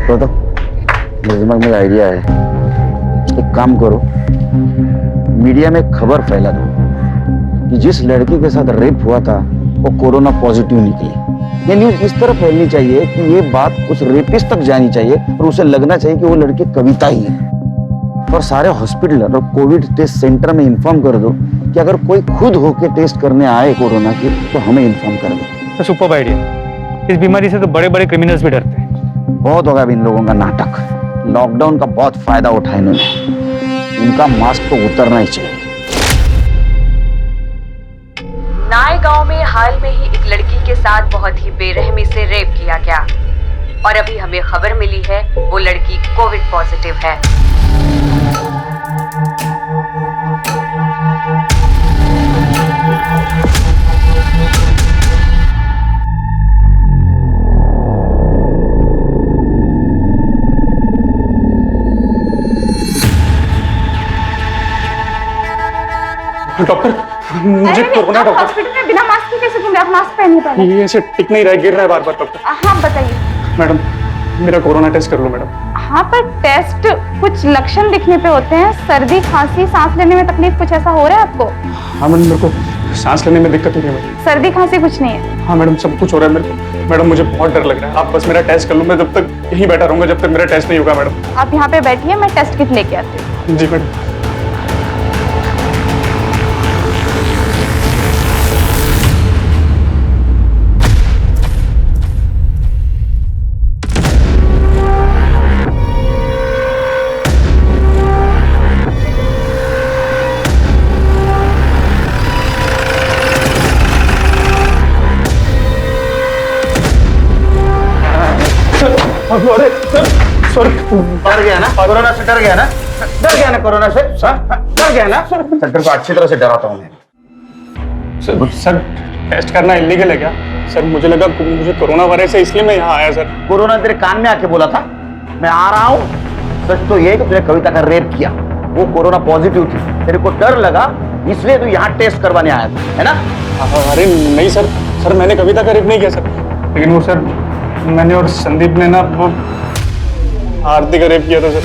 Speaker 5: तो मेरे दिमाग में आइडिया है। एक काम करो, मीडिया में खबर फैला दो कि जिस लड़की के साथ रेप हुआ था वो कोरोना पॉजिटिव निकली। ये न्यूज इस तरह फैलनी चाहिए कि ये बात उस रेपिस्ट तक जानी चाहिए और उसे लगना चाहिए कि वो लड़की कविता ही है। और सारे हॉस्पिटल और कोविड टेस्ट सेंटर में इन्फॉर्म कर दो कि अगर कोई खुद होके टेस्ट करने आए कोरोना की तो हमें इन्फॉर्म कर दो।
Speaker 12: तो सुपर आइडिया। इस बीमारी से तो बड़े बड़े क्रिमिनल्स भी डरते हैं।
Speaker 5: बहुत होगा इन लोगों का नाटक। लॉकडाउन का बहुत फायदा उठाया इन्होंने। उनका मास्क तो उतरना ही चाहिए।
Speaker 9: नाय गांव में हाल में ही एक लड़की के साथ बहुत ही बेरहमी से रेप किया गया और अभी हमें खबर मिली है वो लड़की कोविड पॉजिटिव है।
Speaker 12: डॉक्टर, मुझे कोरोना। डॉक्टर,
Speaker 6: हॉस्पिटल में बिना मास्क के कैसे घूमे? आप मास्क पहनिए पहले।
Speaker 12: ये ऐसे टिक नहीं रहा, गिर रहा है बार बार। डॉक्टर
Speaker 6: हाँ बताइए।
Speaker 12: मैडम, मेरा कोरोना टेस्ट कर लो मैडम।
Speaker 6: हाँ, पर टेस्ट कुछ लक्षण दिखने पे होते हैं, सर्दी, खांसी, सांस लेने में तकलीफ, कुछ ऐसा हो रहा है आपको?
Speaker 12: हाँ मैडम, मेरे को सांस लेने में दिक्कत हो रही है मैडम।
Speaker 6: सर्दी खांसी कुछ नहीं है?
Speaker 12: हाँ मैडम, सब कुछ हो रहा है मेरे को। मैडम मुझे बहुत डर लग रहा है, आप बस मेरा टेस्ट कर लो। मैं जब तक यहीं बैठा रहूंगा जब तक मेरा टेस्ट नहीं होगा। मैडम
Speaker 6: आप यहाँ पे बैठिए, मैं टेस्ट किट लेके आती हूँ।
Speaker 12: जी मैडम।
Speaker 8: डर गया ना कोरोना से? डर गया ना? डर गया ना कोरोना से? डर गया ना? सर को अच्छी तरह से डराता हूँ मैं।
Speaker 12: सर टेस्ट करना इलीगल है क्या? सर मुझे लगा मुझे कोरोना वायरस है इसलिए मैं यहाँ आया सर।
Speaker 8: कोरोना तेरे कान में आके बोला था मैं आ रहा हूँ। सच तो ये कि तूने कविता का रेप किया, वो कोरोना पॉजिटिव थी, तेरे को डर लगा इसलिए तू यहाँ टेस्ट करवाने आया था, है ना?
Speaker 12: अरे नहीं सर, सर मैंने कविता का रेप नहीं किया सर, लेकिन वो सर मैंने और संदीप ने ना वो आरती का रेप किया था सर।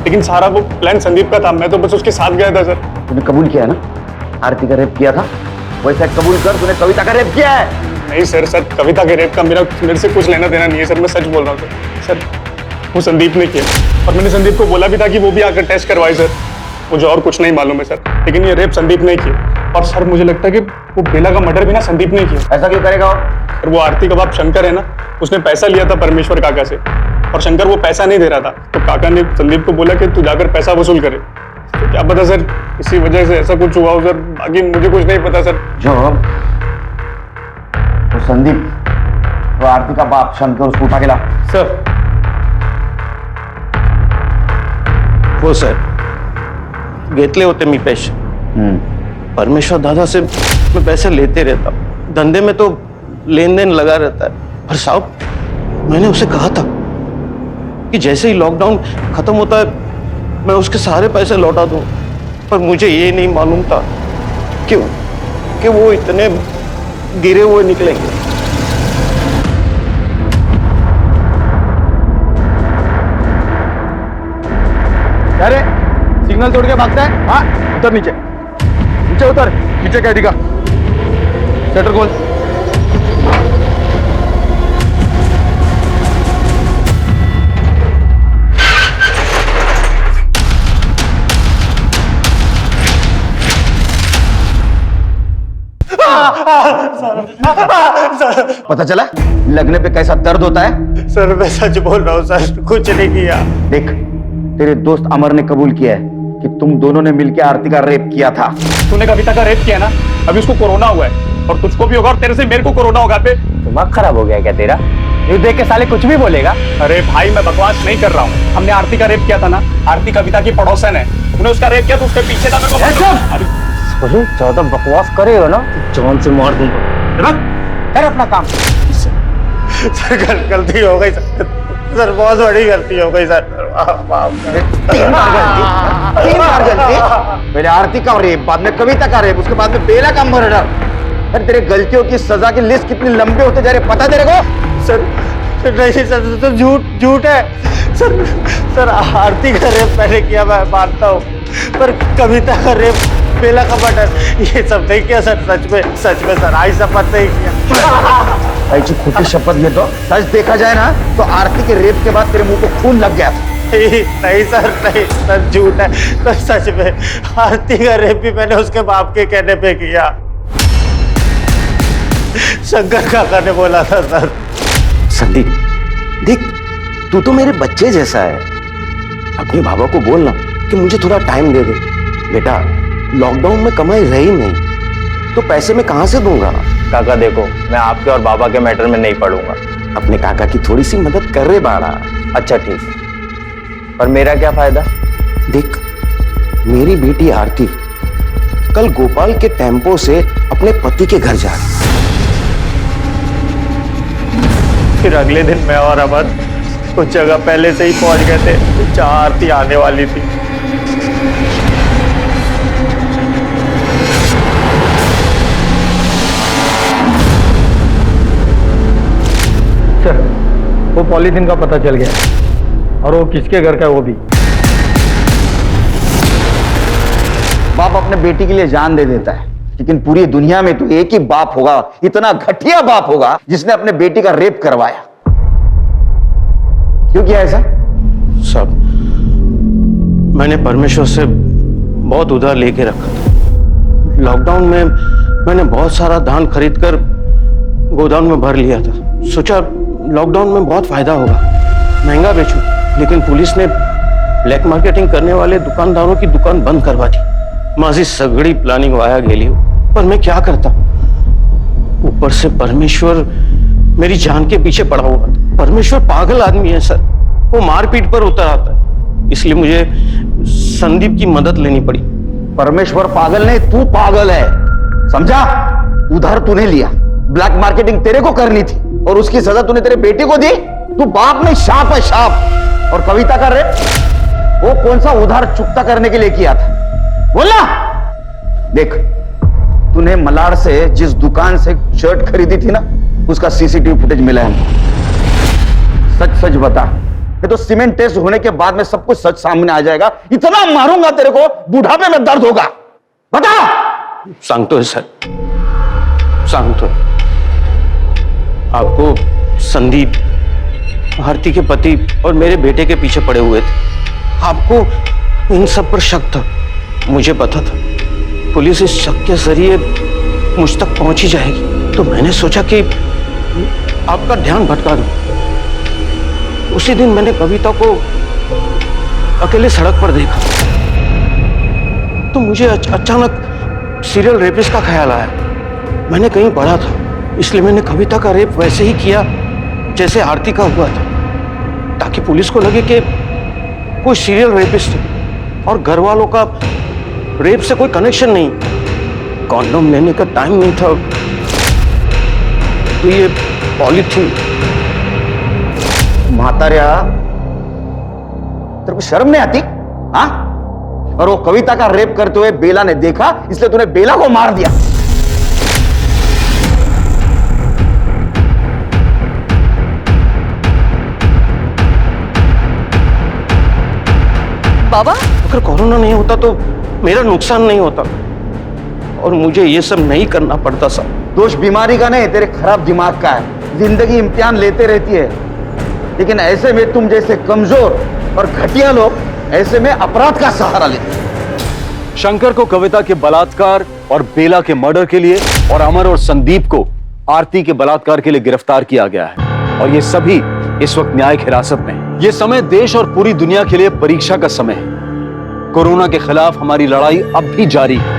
Speaker 12: लेकिन सारा वो प्लान संदीप का था, मैं तो बस उसके साथ गया था सर।
Speaker 8: तूने कबूल किया है ना आरती का रेप किया था? वैसे कबूल कर तूने कविता का रेप किया है।
Speaker 12: नहीं सर, सर कविता के रेप का मेरे से कुछ लेना देना नहीं है सर, मैं सच बोल रहा हूँ सर। वो संदीप ने किया और मैंने संदीप को बोला भी था कि वो भी आकर टेस्ट करवाए सर। मुझे और कुछ नहीं मालूम है सर, लेकिन ये रेप संदीप ने किया। और सर मुझे लगता है कि वो बेला का मर्डर भी ना संदीप ने किया।
Speaker 8: ऐसा क्यों करेगा?
Speaker 12: और वो आरती का बाप शंकर है ना, उसने पैसा लिया था परमेश्वर काका से और शंकर वो पैसा नहीं दे रहा था, तो काका ने संदीप को बोला कि तू जाकर पैसा वसूल करे। तो क्या पता सर इसी वजह से ऐसा कुछ हुआ हो सर, बाकी मुझे कुछ नहीं पता सर।
Speaker 8: जो वो संदीप, वो आरती का बाप शंकर, उसको उठा के ला।
Speaker 12: सर
Speaker 13: हो सर घेतले होते मी पैसे। परमेश्वर दादा से मैं पैसे लेते रहता हूँ, धंधे में तो लेन देन लगा रहता है। पर साहब मैंने उसे कहा था कि जैसे ही लॉकडाउन खत्म होता है मैं उसके सारे पैसे लौटा दूं, पर मुझे ये नहीं मालूम था कि वो इतने गिरे हुए निकलेंगे।
Speaker 8: अरे सिग्नल तोड़ के भागता है? हाँ उतर नीचे, नीचे उतर, नीचे गाड़ी का शटर खोल। पता चला लगने पे कैसा दर्द होता है?
Speaker 13: सर मैं सच बोल रहा हूँ सर, कुछ नहीं किया।
Speaker 8: देख तेरे दोस्त अमर ने कबूल किया है कि तुम दोनों ने मिलकर आरती का रेप किया था।
Speaker 12: तूने कविता का रेप किया ना, अभी उसको कोरोना हुआ है और तुझको भी होगा और तेरे से मेरे को कोरोना होगा। पे
Speaker 10: दिमाग खराब हो गया क्या तेरा? ये देख के साले कुछ भी बोलेगा।
Speaker 12: अरे भाई मैं बकवास नहीं कर रहा हूँ, हमने आरती का रेप किया था ना, आरती कविता की पड़ोसन है, तूने उसका रेप किया तो उसके पीछे था मेरे को।
Speaker 10: ज्यादा बकवास करेगा ना जान से मार दूंगा।
Speaker 8: कर अपना काम।
Speaker 13: सर गलती हो गई सर, बहुत बड़ी गलती हो गई सर।
Speaker 8: तीन बार गलती। पहले आरती का रेप, बाद में कविता का रेप, उसके बाद में बेला का मर्डर। फिर तेरे गलतियों की सजा की लिस्ट कितनी लंबी होते जा रही पता तेरे को?
Speaker 13: सर नहीं सर, तो झूठ है सर। आरती का रेप मैंने किया मैं मानता हूँ, पर कविता का रेप, बेला का मर्डर ये सब नहीं किया सर। सच में सर, आई शपथ नहीं किया।
Speaker 8: ऐसी खोटी शपथ ये तो सच देखा जाए ना तो आरती के रेप के बाद तेरे मुंह को खून लग गया।
Speaker 13: नहीं सर झूठ है। तो सच में आरती का रेप भी मैंने उसके बाप के कहने पे किया। शंकर काका ने बोला था सर।
Speaker 5: संदीप देख, तू तो मेरे बच्चे जैसा है, अपने बाबा को बोलना कि मुझे थोड़ा टाइम दे दे। बेटा लॉकडाउन में कमाई रही नहीं तो पैसे मैं कहां से दूंगा?
Speaker 10: काका देखो, मैं आपके और बाबा के मैटर में नहीं पड़ूंगा।
Speaker 5: अपने काका की थोड़ी सी मदद कर रहे बाड़ा।
Speaker 10: अच्छा ठीक है, पर मेरा क्या फायदा?
Speaker 5: देख मेरी बेटी आरती कल गोपाल के टेम्पो से अपने पति के घर जा रही।
Speaker 13: फिर अगले दिन मैं और अमर कुछ जगह पहले से ही पहुंच गए थे जहां आरती आने वाली थी।
Speaker 4: सर वो पॉलीथीन का पता चल गया और वो किसके घर का है वो भी।
Speaker 8: बाप अपने बेटी के लिए जान दे देता है, लेकिन पूरी दुनिया में तो एक ही बाप होगा, इतना घटिया बाप होगा जिसने अपने बेटी का रेप करवाया। क्यों किया ऐसा?
Speaker 13: सब मैंने परमेश्वर से बहुत उधार लेके रखा था। लॉकडाउन में मैंने बहुत सारा धान खरीदकर गोदाम में भर लिया था। सोचा लॉकडाउन में बहुत फायदा होगा, महंगा बेचूं, लेकिन पुलिस ने ब्लॅक मार्केटिंग करने वाले दुकानदारों की दुकान बंद करवा दी। माझी सगळी प्लानिंग वाया गेली हो, पर मैं क्या करता। ऊपर से परमेश्वर मेरी जान के पीछे पड़ा हुआ था। परमेश्वर पागल आदमी है सर, वो मारपीट पर उतर आता है, इसलिए मुझे संदीप की मदद लेनी पड़ी।
Speaker 5: परमेश्वर पागल नहीं, तू पागल है, समझा? उधार तूने लिया, ब्लैक मार्केटिंग तेरे को करनी थी और उसकी सजा तूने तेरे बेटे को दी। तू बाप नहीं, शाप है, शाप। और कविता का रेप वो कौन सा उधार चुकता करने के लिए किया था, बोलना। देख, तूने मलाड से जिस दुकान से शर्ट खरीदी थी ना, उसका सीसीटीवी फुटेज मिला है। सच सच बता, ये तो सीमेंट टेस्ट होने के बाद में सब कुछ सच सामने आ जाएगा। इतना मारूंगा तेरे को, बुढ़ापे में दर्द होगा। बता।
Speaker 13: सांगतोय सर, सांगतोय। आपको संदीप, आरती के पति और मेरे बेटे के पीछे पड़े हुए थे। आपको इन सब पर शक था, मुझे पता था। पुलिस इस शक के जरिए मुझ तक पहुंच ही जाएगी, तो मैंने सोचा कि आपका ध्यान भटका दूं। उसी दिन मैंने कविता को अकेले सड़क पर देखा, तो मुझे अचानक सीरियल रेपिस्ट का ख्याल आया। मैंने कहीं पढ़ा था, इसलिए मैंने कविता का रेप वैसे ही किया जैसे आरती का हुआ था, ताकि पुलिस को लगे कि कोई सीरियल रेपिस्ट है और घर वालों का रेप से कोई कनेक्शन नहीं। कॉन्डोम लेने का टाइम नहीं था, तो ये पॉलीथीन।
Speaker 5: मातारिया, तेरे को शर्म नहीं आती? हाँ? और वो कविता का रेप करते हुए बेला ने देखा, इसलिए तूने बेला को मार दिया।
Speaker 6: बाबा,
Speaker 13: अगर कोरोना नहीं होता तो मेरा नुकसान नहीं होता और मुझे ये सब नहीं करना पड़ता साहब।
Speaker 5: दोष बीमारी का नहीं, तेरे खराब दिमाग का है। जिंदगी इम्तिहान लेते रहती है, लेकिन ऐसे में तुम जैसे कमजोर और घटिया लोग ऐसे में अपराध का सहारा लेते हैं।
Speaker 1: शंकर को कविता के बलात्कार और बेला के मर्डर के लिए और अमर और संदीप को आरती के बलात्कार के लिए गिरफ्तार किया गया है और ये सभी इस वक्त न्यायिक हिरासत में हैं। ये समय देश और पूरी दुनिया के लिए परीक्षा का समय है। कोरोना के खिलाफ हमारी लड़ाई अब भी जारी है।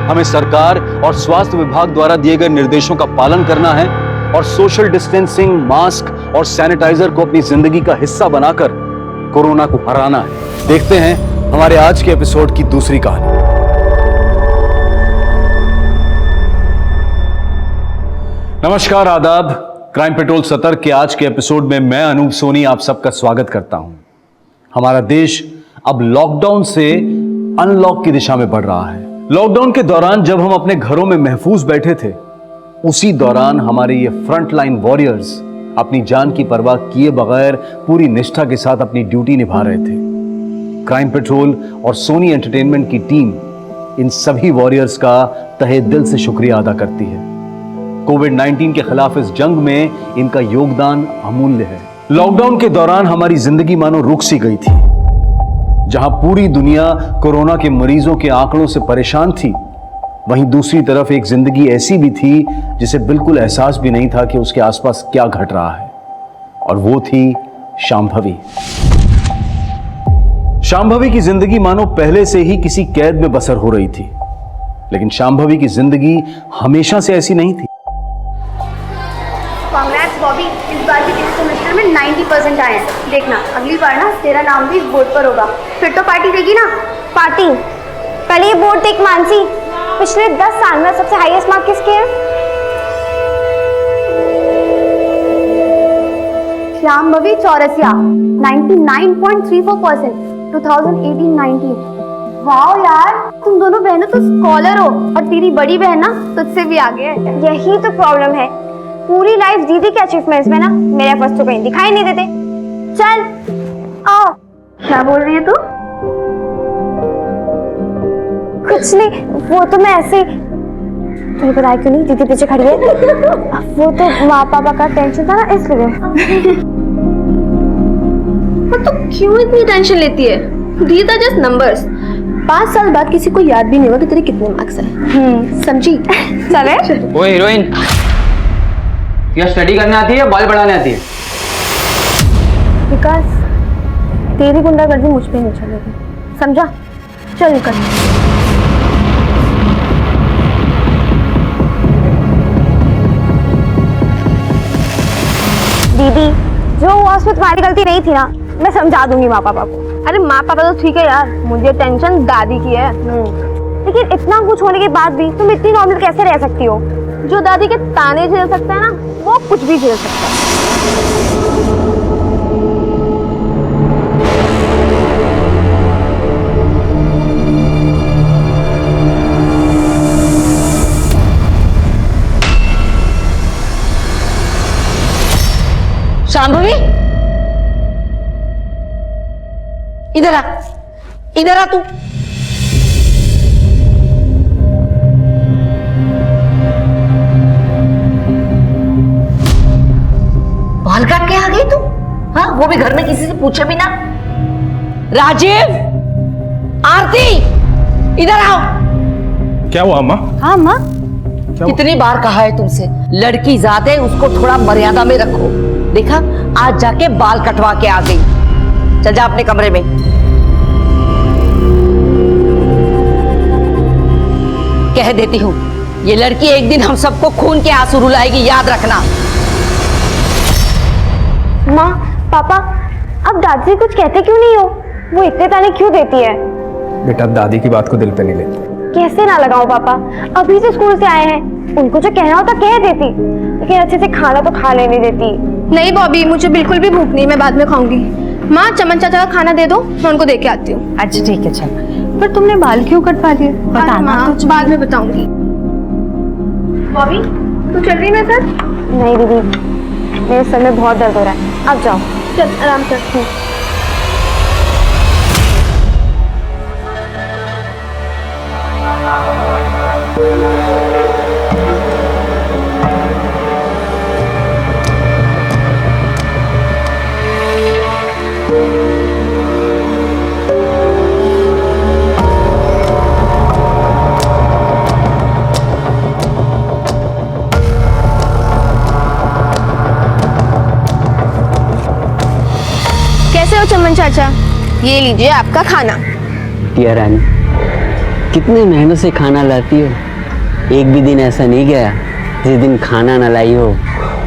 Speaker 1: हमें सरकार और स्वास्थ्य विभाग द्वारा दिए गए निर्देशों का पालन करना है और सोशल डिस्टेंसिंग, मास्क और सैनिटाइजर को अपनी जिंदगी का हिस्सा बनाकर कोरोना को हराना है। देखते हैं हमारे आज के एपिसोड की दूसरी कहानी। नमस्कार, आदाब। क्राइम पेट्रोल सतर्क के आज के एपिसोड में मैं अनूप सोनी आप सबका स्वागत करता हूं। हमारा देश अब लॉकडाउन से अनलॉक की दिशा में बढ़ रहा है। लॉकडाउन के दौरान जब हम अपने घरों में महफूज बैठे थे, उसी दौरान हमारे ये फ्रंटलाइन वॉरियर्स अपनी जान की परवाह किए बगैर पूरी निष्ठा के साथ अपनी ड्यूटी निभा रहे थे। क्राइम पेट्रोल और सोनी एंटरटेनमेंट की टीम इन सभी वॉरियर्स का तहे दिल से शुक्रिया अदा करती है। कोविड-19 के खिलाफ इस जंग में इनका योगदान अमूल्य है। लॉकडाउन के दौरान हमारी जिंदगी मानो रुक सी गई थी। जहां पूरी दुनिया कोरोना के मरीजों के आंकड़ों से परेशान थी, वहीं दूसरी तरफ एक जिंदगी ऐसी भी थी जिसे बिल्कुल एहसास भी नहीं था कि उसके आसपास क्या घट रहा है, और वो थी शांभवी। शांभवी की जिंदगी मानो पहले से ही किसी कैद में बसर हो रही थी, लेकिन शांभवी की जिंदगी हमेशा से ऐसी नहीं थी।
Speaker 3: कांग्रेट्स बॉबी, इस बार भी तेरे सेमेस्टर में 90% आए हैं। देखना, अगली बार ना तेरा नाम भी इस बोर्ड पर होगा। फिर तो पार्टी देगी ना?
Speaker 14: पार्टी? पहले ये बोर्ड देख मानसी, पिछले 10 साल में सबसे हाईएस्ट मार्क किसके हैं?
Speaker 3: शांभवी चौरसिया 99.34%, 2018-19। वाह यार, तुम दोनों बहनों तो स्कॉलर हो और तेरी बड़ी बहन ना तुझसे भी आगे है।
Speaker 14: यही तो प्रॉब्लम है, पूरी लाइफ दीदी के अचीवमेंट्स में ना मेरे एफर्ट्स तो कहीं दिखाई नहीं देते। चल आओ।
Speaker 3: क्या बोल रही है तू?
Speaker 14: कुछ नहीं, वो तो मैं ऐसे तुम्हें बताया क्यों नहीं, दीदी पीछे खड़ी है। वो तो माँ पापा का टेंशन था ना, इसलिए।
Speaker 3: तो क्यों इतनी टेंशन लेती है? These are just numbers। 5 साल बाद किसी को याद भी नहीं होगा कि तेरे कितने मार्क्स हैं। समझी?
Speaker 14: चले।
Speaker 10: वो हीरोइन क्या स्टडी करने आती है, बाल बढ़ाने आती है?
Speaker 14: विकास, तेरी गुंडागर्दी मुझ पे नहीं चलेगी, समझा? चल निकल। दीदी, जो हुआ उसमें तुम्हारी गलती नहीं थी ना, मैं समझा दूंगी माँ पापा को। अरे माँ पापा तो ठीक है यार, मुझे टेंशन दादी की है। लेकिन इतना कुछ होने के बाद भी तुम इतनी नॉर्मल कैसे रह सकती हो? जो दादी के ताने झेल सकता है ना, वो कुछ भी झेल सकता है।
Speaker 15: शांभवी, इधर आ, इधर आ तू। बाल काट के आ गई तू? हाँ, वो भी घर में किसी से पूछे बिना। राजीव, आरती, इधर आओ।
Speaker 11: क्या हुआ अम्मा?
Speaker 15: हाँ माँ, कितनी बार कहा है तुमसे, लड़की जात है, उसको थोड़ा मर्यादा में रखो। देखा, आज जाके बाल कटवा के आ गई। चल जा अपने कमरे में। कह देती हूँ, ये लड़की एक दिन हम सबको खून के आंसू रुलाएगी, याद रखना।
Speaker 14: माँ, पापा, अब दादी कुछ कहते क्यों नहीं हो? वो इतने ताने क्यों देती है?
Speaker 10: बेटा, दादी की बात को दिल पे नहीं लेती।
Speaker 14: कैसे ना लगाऊं पापा, अभी से स्कूल से आए हैं, उनको जो कहना होता कह देती, लेकिन अच्छे से खाना तो खा लेने देती।
Speaker 3: नहीं बॉबी, मुझे बिल्कुल भी भूख नहीं, मैं बाद में खाऊंगी। माँ, चमन चाचा का खाना दे दो, मैं उनको दे के आती हूँ।
Speaker 15: अच्छा ठीक है, चल।
Speaker 3: पर तुमने बाल क्यों कटवा दिए?
Speaker 14: बताना
Speaker 3: तो बाद में बताऊंगी। बॉबी, तू चल रही है मेरे साथ?
Speaker 14: नहीं दीदी, मेरे सर में बहुत दर्द हो रहा है, अब जाओ।
Speaker 3: चल आराम कर। कैसे हो चमन चाचा? ये लीजिए आपका खाना।
Speaker 16: टिया रानी, कितने मेहनत से खाना लाती हो, एक भी दिन ऐसा नहीं गया जिस दिन खाना ना लाई हो।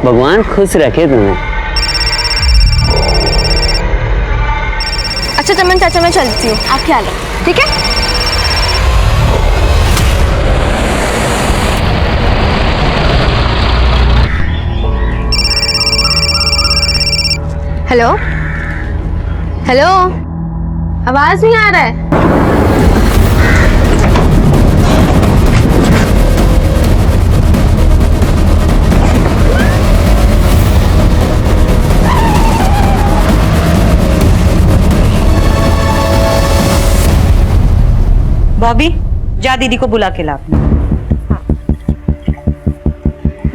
Speaker 16: भगवान खुश रखे तुम्हें।
Speaker 3: अच्छा चमन चाचा, मैं चलती हूँ, आप ख्याल रखो, ठीक है? हेलो हेलो, आवाज नहीं आ रहा है।
Speaker 15: बॉबी, जा दीदी को बुला के ला।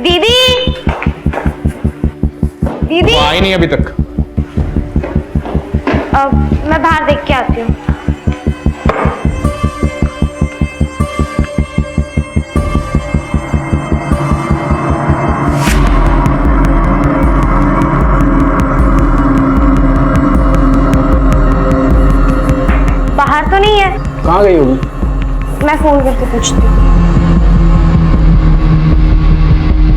Speaker 14: दीदी, दीदी,
Speaker 10: वो आई नहीं अभी तक।
Speaker 14: मैं बाहर देख के आती हूँ। बाहर तो नहीं है।
Speaker 10: कहाँ गई होगी?
Speaker 14: मैं फोन करके पूछती हूँ।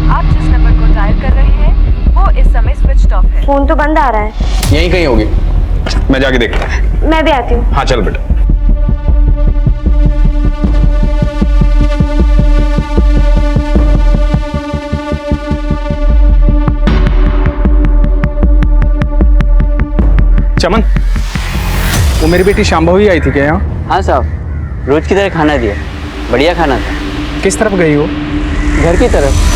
Speaker 6: आप जिस नंबर को डायल कर रहे हैं वो इस समय स्विच ऑफ है।
Speaker 14: फोन तो बंद आ रहा है।
Speaker 10: यहीं कहीं होगी, मैं जाके देखता हूँ।
Speaker 14: मैं भी आती हूँ।
Speaker 10: हाँ चल बेटा। चमन, वो मेरी बेटी शांभवी आई थी क्या यहाँ?
Speaker 16: हाँ साहब, रोज की तरह खाना दिया, बढ़िया खाना था।
Speaker 10: किस तरफ गई हो?
Speaker 16: घर की तरफ।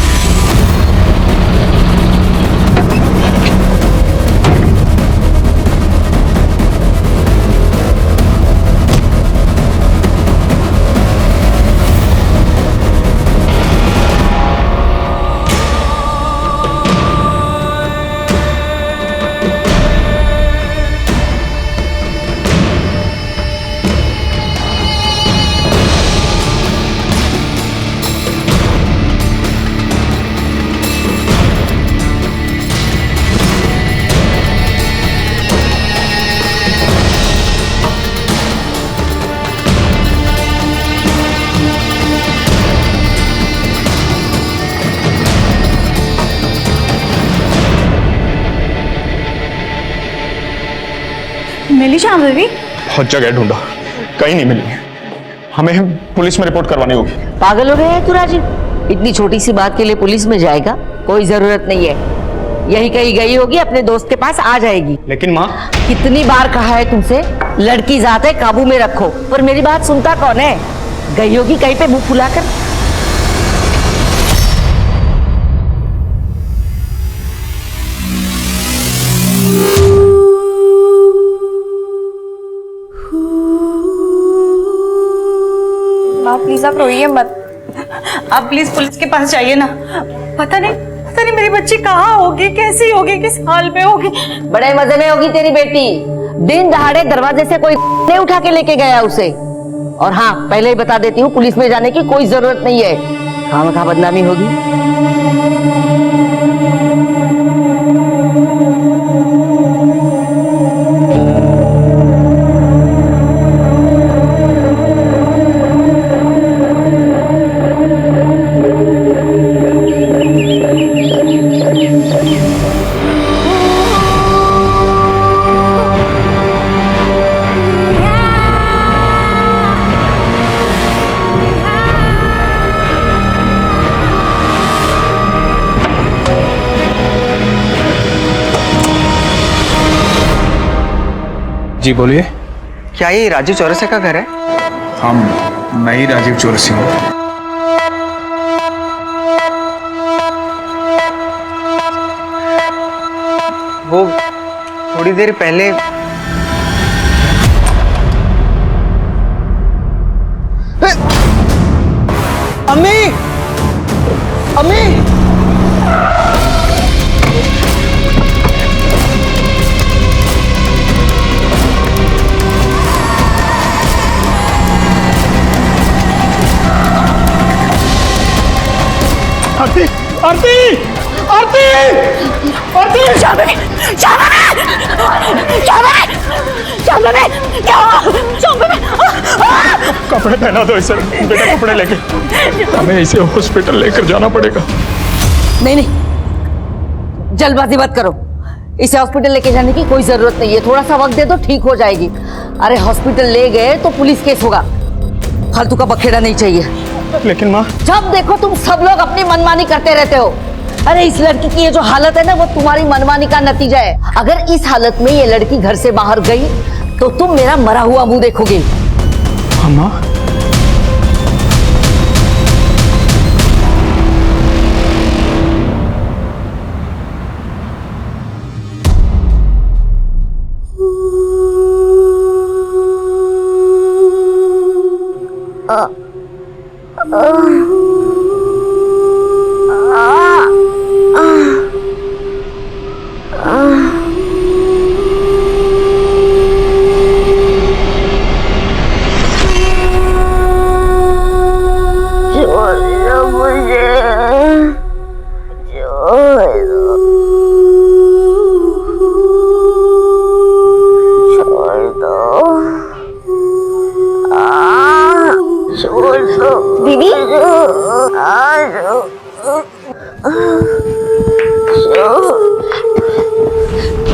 Speaker 3: मिली श्याम बेबी?
Speaker 17: बहुत जगह ढूंढा, कहीं नहीं मिली। हमें पुलिस में रिपोर्ट करवानी होगी।
Speaker 15: पागल हो गए है तू राजीव? इतनी छोटी सी बात के लिए पुलिस में जाएगा? कोई जरूरत नहीं है, यही कहीं गई होगी, अपने दोस्त के पास आ जाएगी।
Speaker 17: लेकिन माँ,
Speaker 15: कितनी बार कहा है तुमसे, लड़की जात है, काबू में रखो, पर मेरी बात सुनता कौन है? गई होगी कहीं पे मुंह फुलाकर।
Speaker 6: माँ प्लीज आप रोइए मत, आप प्लीज पुलिस के पास जाइए ना। पता नहीं मेरी बच्ची कहाँ होगी, कैसी होगी, किस हाल में होगी।
Speaker 15: बड़े मजे में होगी तेरी बेटी। दिन दहाड़े दरवाजे से कोई नहीं उठा के लेके गया उसे। और हाँ, पहले ही बता देती हूँ, पुलिस में जाने की कोई जरूरत नहीं है, खामखा बदनामी होगी।
Speaker 10: जी बोलिए।
Speaker 18: क्या ये राजीव चौरसिया का घर है?
Speaker 10: हाँ, मैं ही राजीव चौरसिया हूँ।
Speaker 18: वो थोड़ी देर पहले अम्मी, अम्मी,
Speaker 17: आरती, आरती, आरती, आरती, कपड़े पहना दो इसे, बेटा कपड़े लेके, हमें इसे हॉस्पिटल लेकर जाना पड़ेगा।
Speaker 15: नहीं नहीं, जल्दबाजी मत करो, इसे हॉस्पिटल लेके जाने की कोई जरूरत नहीं है, थोड़ा सा वक्त दे दो, ठीक हो जाएगी। अरे हॉस्पिटल ले गए तो पुलिस केस होगा, फालतू का बखेड़ा नहीं चाहिए।
Speaker 17: लेकिन माँ,
Speaker 15: जब देखो तुम सब लोग अपनी मनमानी करते रहते हो। अरे इस लड़की की ये जो हालत है ना, वो तुम्हारी मनमानी का नतीजा है। अगर इस हालत में ये लड़की घर से बाहर गई तो तुम मेरा मरा हुआ मुंह देखोगे।
Speaker 17: माँ,
Speaker 14: दीदी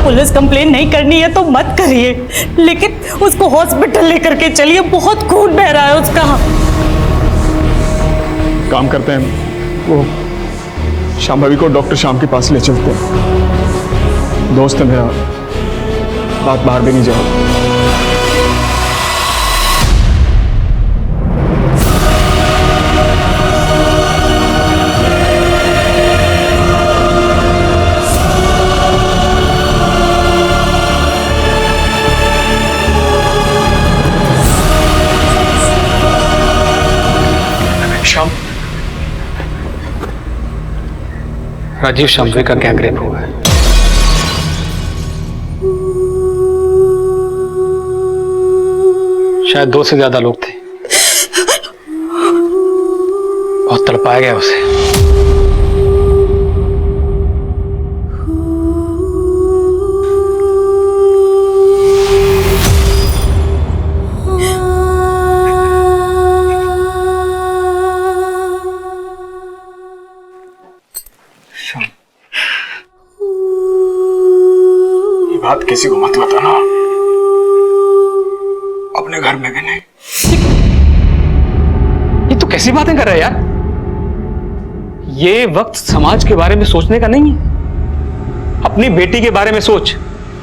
Speaker 6: पुलिस कंप्लेन नहीं करनी है तो मत करिए, लेकिन उसको हॉस्पिटल लेकर के चलिए, बहुत खून बह रहा है उसका।
Speaker 17: काम करते हैं, वो श्याम भाभी को डॉक्टर श्याम के पास ले चलते हैं, दोस्त है मेरा, बात बाहर भी नहीं जाओ।
Speaker 10: राजीव शामवे का गैंग रेप हुआ है। शायद 2 से ज्यादा लोग थे, बहुत तड़पाया गया उसे।
Speaker 17: बात किसी को मत बताना,
Speaker 10: घर में भी नहीं। ये तो कैसी बातें कर रहा है यार? ये वक्त समाज के बारे में सोचने का नहीं है। अपनी बेटी के बारे में सोच।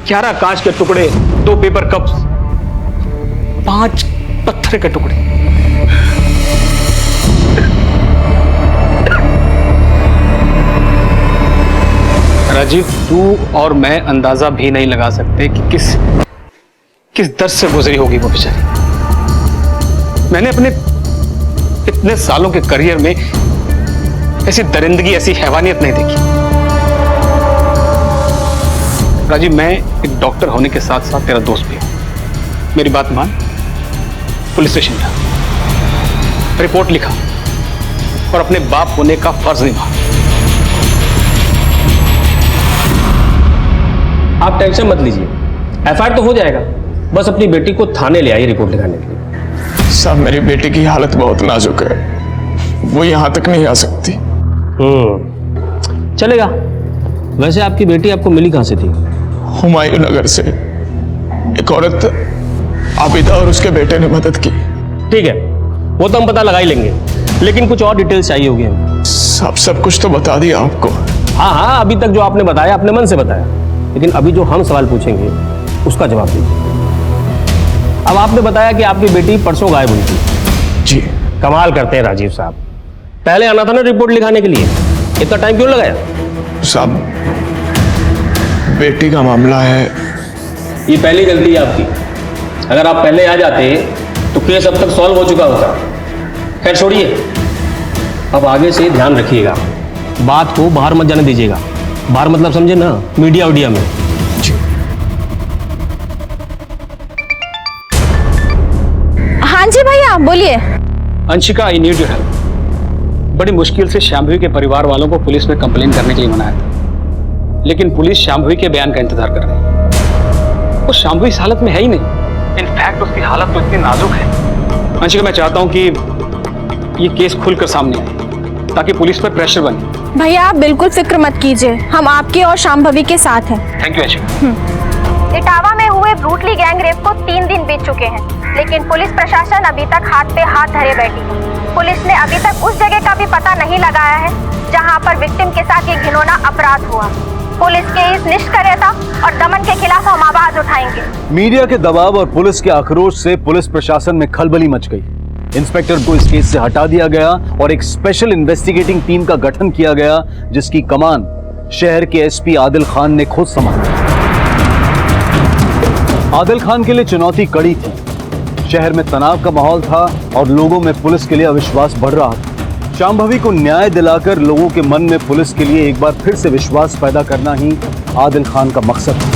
Speaker 10: 11 कांच के टुकड़े, 2 पेपर कप्स, 5 पत्थर के टुकड़े। राजीव, तू और मैं अंदाजा भी नहीं लगा सकते कि किस दर्द से गुजरी होगी वो बेचारी। मैंने अपने इतने सालों के करियर में ऐसी दरिंदगी, ऐसी हैवानियत नहीं देखी। राजीव, मैं एक डॉक्टर होने के साथ साथ तेरा दोस्त भी हूं। मेरी बात मान, पुलिस स्टेशन जा, रिपोर्ट लिखा और अपने बाप होने का फर्ज निभा।
Speaker 19: आप टेंशन मत लीजिए, एफआईआर तो हो जाएगा। बस अपनी बेटी को थाने ले आइए रिपोर्ट लिखाने के लिए।
Speaker 17: साहब, मेरी बेटी की हालत बहुत नाजुक है, वो यहाँ तक नहीं आ सकती।
Speaker 19: चलेगा। वैसे आपकी बेटी आपको मिली कहां से थी?
Speaker 17: हुमायूं नगर से एक औरत आबिदा और उसके बेटे ने मदद की।
Speaker 19: ठीक है, वो तो हम पता लगा ही लेंगे, लेकिन कुछ और डिटेल्स चाहिए होगी हमें।
Speaker 17: सब कुछ तो बता दिया आपको।
Speaker 19: हाँ, अभी तक जो आपने बताया अपने मन से बताया, लेकिन अभी जो हम सवाल पूछेंगे उसका जवाब दीजिए। अब आपने बताया कि आपकी बेटी परसों गायब हुई थी।
Speaker 17: जी।
Speaker 19: कमाल करते हैं राजीव साहब, पहले आना था ना रिपोर्ट लिखाने के लिए, इतना टाइम क्यों लगाया?
Speaker 17: साहब, बेटी का मामला है।
Speaker 19: ये पहली गलती है आपकी। अगर आप पहले आ जाते तो केस अब तक सॉल्व हो चुका होता। खैर छोड़िए, अब आगे से ध्यान रखिएगा, बात को बाहर मत जाने दीजिएगा। बाहर मतलब समझे ना, मीडिया उडिया में।
Speaker 14: हाँ जी भैया, बोलिए।
Speaker 10: Anshika, I need your help. बड़ी मुश्किल से शांभवी के परिवार वालों को पुलिस में कंप्लेन करने के लिए मनाया था, लेकिन पुलिस शांभवी के बयान का इंतजार कर रही है। वो शांभवी इस हालत में है ही नहीं। इनफैक्ट उसकी हालत तो इतनी नाजुक है। अंशिका, मैं चाहता हूं कि ये केस खुलकर सामने आए ताकि पुलिस पर प्रेशर बने।
Speaker 14: भैया आप बिल्कुल फिक्र मत कीजिए, हम आपके और शांभवी के साथ हैं।
Speaker 10: Thank you Anshika.
Speaker 14: इटावा में हुए ब्रूटली गैंग रेप को 3 दिन बीत चुके हैं, लेकिन पुलिस प्रशासन अभी तक हाथ पे हाथ धरे बैठी है। पुलिस ने अभी तक उस जगह का भी पता नहीं लगाया है जहां पर विक्टिम के साथ ये घिनौना अपराध हुआ। पुलिस के इस निष्क्रियता और दमन के खिलाफ हम आवाज उठाएंगे।
Speaker 1: मीडिया के दबाव और पुलिस के आक्रोश से पुलिस प्रशासन में खलबली मच गई। इंस्पेक्टर को इस केस से हटा दिया गया और एक स्पेशल इन्वेस्टिगेटिंग टीम का गठन किया गया, जिसकी कमान शहर के एसपी आदिल खान ने खुद संभाली। आदिल खान के लिए चुनौती कड़ी थी। शहर में तनाव का माहौल था और लोगों में पुलिस के लिए अविश्वास बढ़ रहा था। शांभवी को न्याय दिलाकर लोगों के मन में पुलिस के लिए एक बार फिर से विश्वास पैदा करना ही आदिल खान का मकसद था।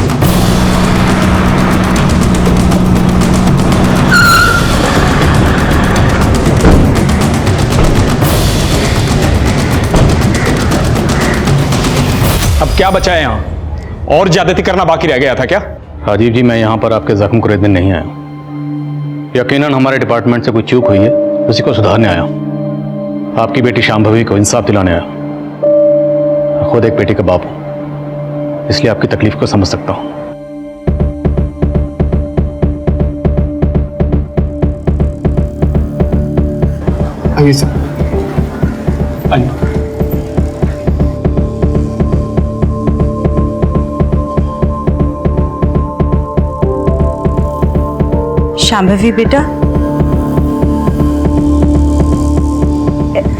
Speaker 10: अब क्या बचा है यहाँ? और ज्यादती करना बाकी रह गया था क्या?
Speaker 20: राजीव जी, मैं यहाँ पर आपके जख्म को खरीदने नहीं आया। यकीनन हमारे डिपार्टमेंट से कोई चूक हुई है, उसी को सुधारने आया। आपकी बेटी शांभवी को इंसाफ दिलाने आया। खुद एक बेटी का बाप हूं, इसलिए आपकी तकलीफ को समझ सकता हूं।
Speaker 17: आइए सर।
Speaker 3: शांभवी बेटा,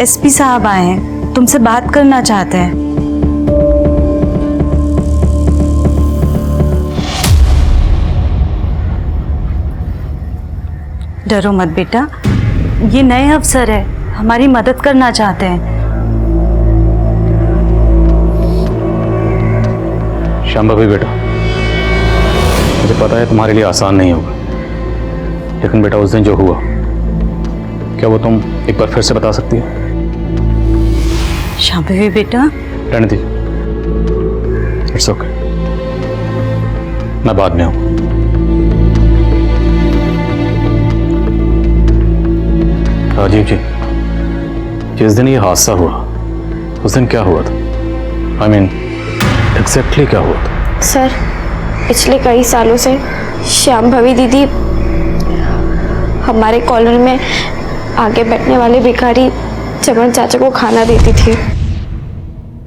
Speaker 3: एसपी साहब आए हैं, तुमसे बात करना चाहते हैं। डरो मत बेटा, ये नए अफसर है, हमारी मदद करना चाहते हैं।
Speaker 20: शांभवी बेटा, मुझे पता है तुम्हारे लिए आसान नहीं होगा, लेकिन बेटा उस दिन जो हुआ, क्या वो तुम एक बार फिर से बता सकती हो?
Speaker 3: शांभवी बेटा,
Speaker 20: रहने दीजिए, इट्स ओके, मैं बाद में आऊँ। राजीव जी, जिस दिन ये हादसा हुआ, उस दिन क्या हुआ था? I mean, एग्जैक्टली क्या हुआ था?
Speaker 14: सर, पिछले कई सालों से शांभवी दीदी
Speaker 6: हमारे कॉलोनी में आगे बैठने वाले भिखारी चमन चाचा को खाना देती थी।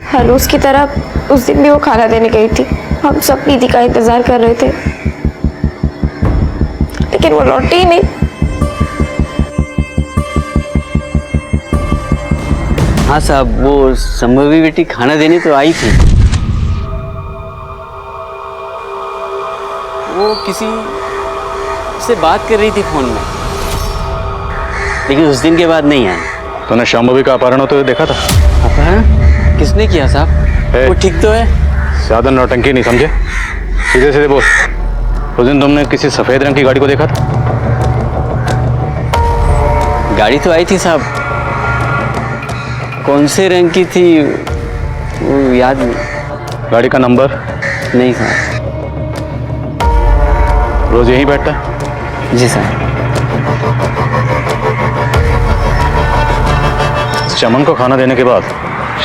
Speaker 6: हर रोज की तरह उस दिन भी वो खाना देने गई थी। हम सब निधि का इंतजार कर रहे थे, लेकिन वो लौटी ही नहीं।
Speaker 16: हाँ साहब, वो संभवी बेटी खाना देने तो आई थी। वो किसी से बात कर रही थी फोन में, लेकिन उस दिन के बाद नहीं आई।
Speaker 20: तूने शांभवी का अपहरण होते हुए देखा था?
Speaker 16: अपहरण किसने किया साहब? वो ठीक तो है?
Speaker 20: ज्यादा नौटंकी नहीं समझे, सीधे सीधे बोल। उस दिन तुमने किसी सफेद रंग की गाड़ी को देखा था?
Speaker 16: गाड़ी तो आई थी साहब, कौन से रंग की थी वो याद नहीं।
Speaker 20: गाड़ी का नंबर?
Speaker 16: नहीं साहब।
Speaker 20: रोज यहीं बैठता है?
Speaker 16: जी साहब।
Speaker 20: चमन को खाना देने के बाद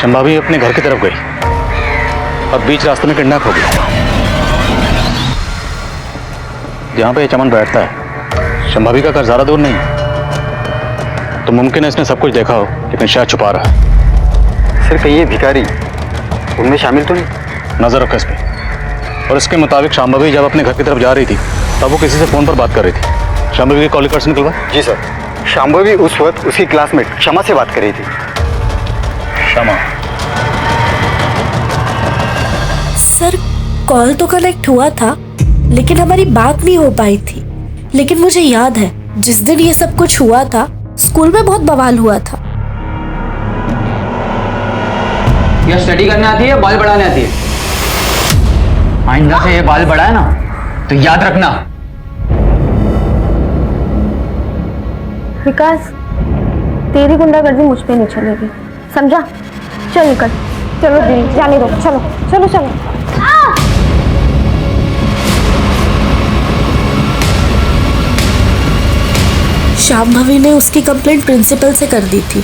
Speaker 20: शंभावी अपने घर की तरफ गई और बीच रास्ते में किडनैप हो गई। जहां पे ये चमन बैठता है शंभावी का घर ज्यादा दूर नहीं है, तो मुमकिन है इसने सब कुछ देखा हो, लेकिन शायद छुपा रहा है।
Speaker 8: सर कहीं ये भिखारी उनमें शामिल तो नहीं?
Speaker 20: नजर रखो इस पे। और इसके मुताबिक शांभवी जब अपने घर की तरफ जा रही थी तब वो किसी से फोन पर बात कर रही थी। शांभवी के कॉल रिकॉर्ड्स निकलवा?
Speaker 8: जी सर, शांभवी उस वक्त उसकी क्लासमेट क्षमा से बात कर रही थी।
Speaker 20: क्षमा?
Speaker 21: सर कॉल तो कनेक्ट हुआ था, लेकिन हमारी बात नहीं हो पाई थी। लेकिन मुझे याद है जिस दिन ये सब कुछ हुआ था, स्कूल में बहुत बवाल हुआ था।
Speaker 22: यह स्टडी करने आती है, बाल बढ़ाने आती है? आइंदा से ये बाल बढ़ाए ना तो याद रखना।
Speaker 14: विकास, तेरी गुंडागर्दी मुझ पे नहीं चलेगी, समझा? चल निकल, चलो दीदी जाने दो, चलो चलो चलो।
Speaker 21: शांभवी ने उसकी कंप्लेंट प्रिंसिपल से कर दी थी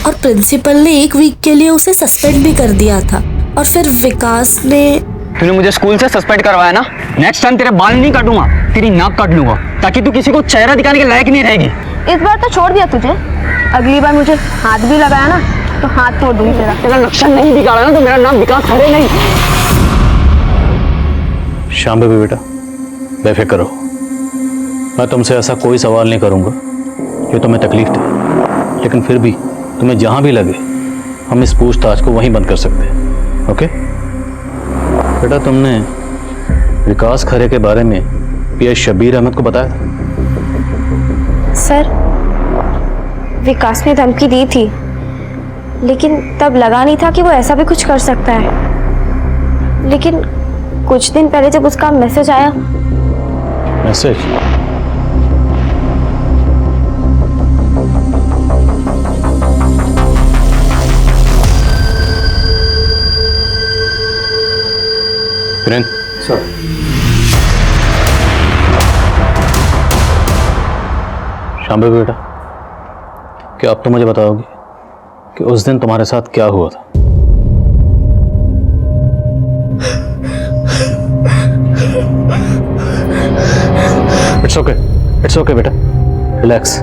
Speaker 21: और प्रिंसिपल ने 1 वीक के लिए उसे सस्पेंड भी कर दिया था। और फिर विकास ने...
Speaker 22: तूने मुझे स्कूल से सस्पेंड करवाया ना, नेक्स्ट टाइम तेरे बाल नहीं काटूंगा, तेरी नाक काट लूंगा, ताकि तू किसी को चेहरा दिखाने के लायक नहीं रहेगी।
Speaker 14: इस बार तो छोड़ दिया तुझे, अगली बार मुझे हाथ भी लगाया ना तो हाथ तोड़ दूंगी तेरा।
Speaker 22: तेरा लक्षण नहीं बिगाड़ा ना तो मेरा नाम विकास खड़े नहीं।
Speaker 20: शांभवी बेटा बेफिक्र रहो, मैं तुमसे ऐसा कोई सवाल नहीं करूंगा जो तुम्हें तकलीफ दे, लेकिन फिर भी तुम्हें जहां भी लगे हम इस पूछताछ को वहीं बंद कर सकते हैं। ओके बेटा, तुमने विकास खरे के बारे में पीएस शब्बीर अहमद को बताया था?
Speaker 6: सर विकास ने धमकी दी थी, लेकिन तब लगा नहीं था कि वो ऐसा भी कुछ कर सकता है। लेकिन कुछ दिन पहले जब उसका मैसेज आया...
Speaker 20: मैसेज?
Speaker 8: सर
Speaker 20: शांभवी बेटा, क्या अब तो मुझे बताओगे कि उस दिन तुम्हारे साथ क्या हुआ था? इट्स ओके बेटा, रिलैक्स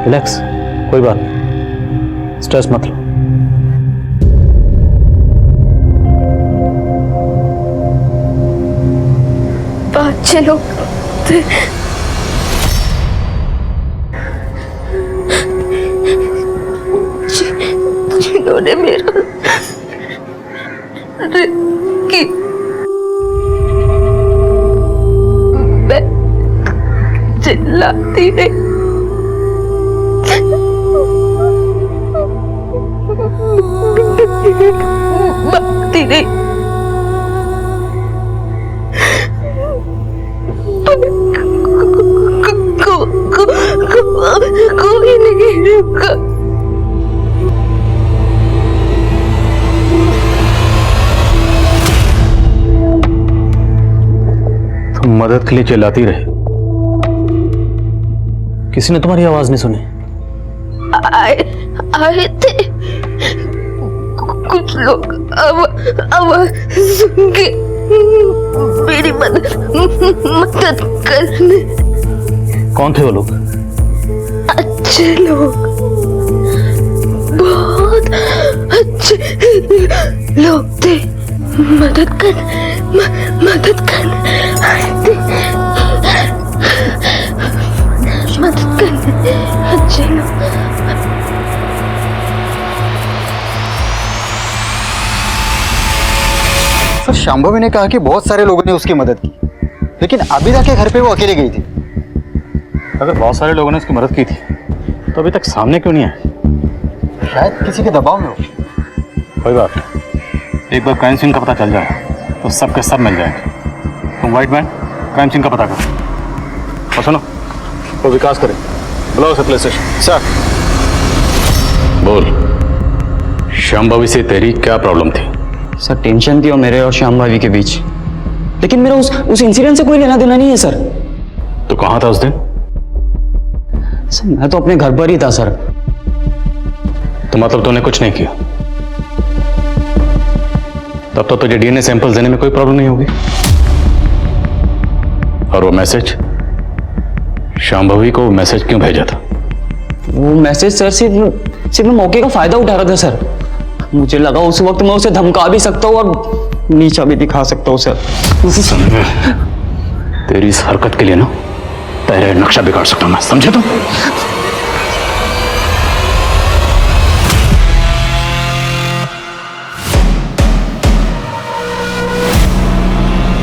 Speaker 20: रिलैक्स, कोई बात नहीं, स्ट्रेस मत लो।
Speaker 6: अच्छे लोग जिन्होंने मेरा कि मैं चिल्लाती रही, भागती रही, कोई नहीं रुका।
Speaker 20: तुम मदद के लिए चिल्लाती रहे, किसी ने तुम्हारी आवाज नहीं सुनी?
Speaker 6: आए थे कुछ लोग, आवाज सुन के मेरी मदद करने।
Speaker 20: कौन थे वो लोग?
Speaker 2: अच्छे लोग, बहुत अच्छे लोग थे। मदद कर मदद अच्छे लोग।
Speaker 8: सर शांभवी ने कहा कि बहुत सारे लोगों ने उसकी मदद की, लेकिन आबिदा के घर पे वो अकेले गई थी।
Speaker 20: अगर बहुत सारे लोगों ने उसकी मदद की थी तो अभी तक सामने क्यों नहीं आए?
Speaker 8: शायद किसी के दबाव में हो।
Speaker 20: कोई बात नहीं, एक बार क्राइम सीन का पता चल जाए तो सब के सब मिल जाएंगे। तुम व्हाइट मैन क्राइम सीन का पता करो और सुनो, तो विकास करे, बुलाओ उसे पुलिस स्टेशन। सर बोल, शांभवी से तेरी क्या प्रॉब्लम थी?
Speaker 22: सर टेंशन थी और मेरे और शांभवी के बीच, लेकिन मेरा उस इंसिडेंट से कोई लेना देना नहीं है सर।
Speaker 20: तो कहाँ था उस दिन?
Speaker 22: सर मैं तो अपने घर पर ही था सर।
Speaker 20: तो मतलब तूने कुछ नहीं किया? तब तो तुझे डीएनए सैंपल देने में कोई प्रॉब्लम नहीं होगी। और वो मैसेज, शांभवी को मैसेज क्यों भेजा था?
Speaker 22: वो मैसेज सर सिर्फ मैं मौके का फायदा उठा रहा था सर। मुझे लगा उस वक्त मैं उसे धमका भी सकता हूँ और नीचा भी दिखा सकता हूँ सर।
Speaker 20: तेरी इस हरकत के लिए ना तेरे नक्शा बिगाड़ सकता हूं मैं, समझे तुम?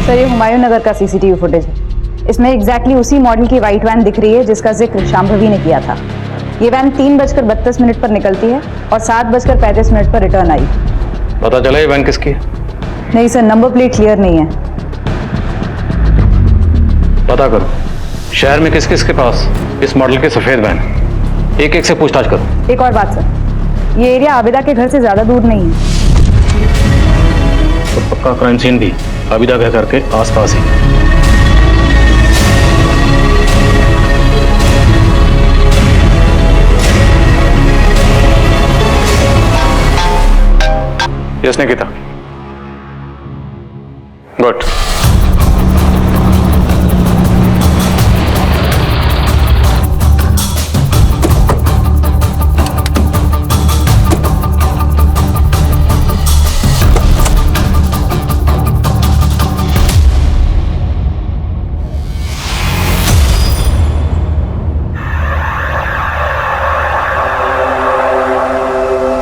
Speaker 3: सर ये हुमायूं नगर का सीसीटीवी फुटेज है। इसमें एग्जैक्टली उसी मॉडल की व्हाइट वैन दिख रही है जिसका जिक्र शांभवी ने किया था। ये वैन 3:32 पर निकलती है और 7:35 पर रिटर्न आई।
Speaker 20: पता चला ये वैन किसकी है?
Speaker 3: नहीं सर, नंबर प्लेट क्लियर नहीं है।
Speaker 20: पता करो शहर में किस किस के पास इस मॉडल की सफेद वैन, एक एक से पूछताछ करो।
Speaker 3: एक और बात सर, ये एरिया आबिदा के घर से ज्यादा दूर नहीं है।
Speaker 20: तो पक्का क्राइम सीन भी आबिदा के घर के आसपास ही। इसने किया। गुड।